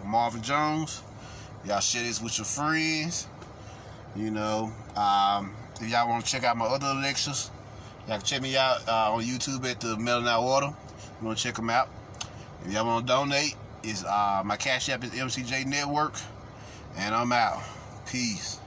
[SPEAKER 1] I'm Marvin Jones. Y'all share this with your friends. You know, if y'all want to check out my other lectures, y'all can check me out on YouTube at the Melon Out Water. You want to check them out. If y'all want to donate, my Cashapp is mcjnetwork. And I'm out. Peace.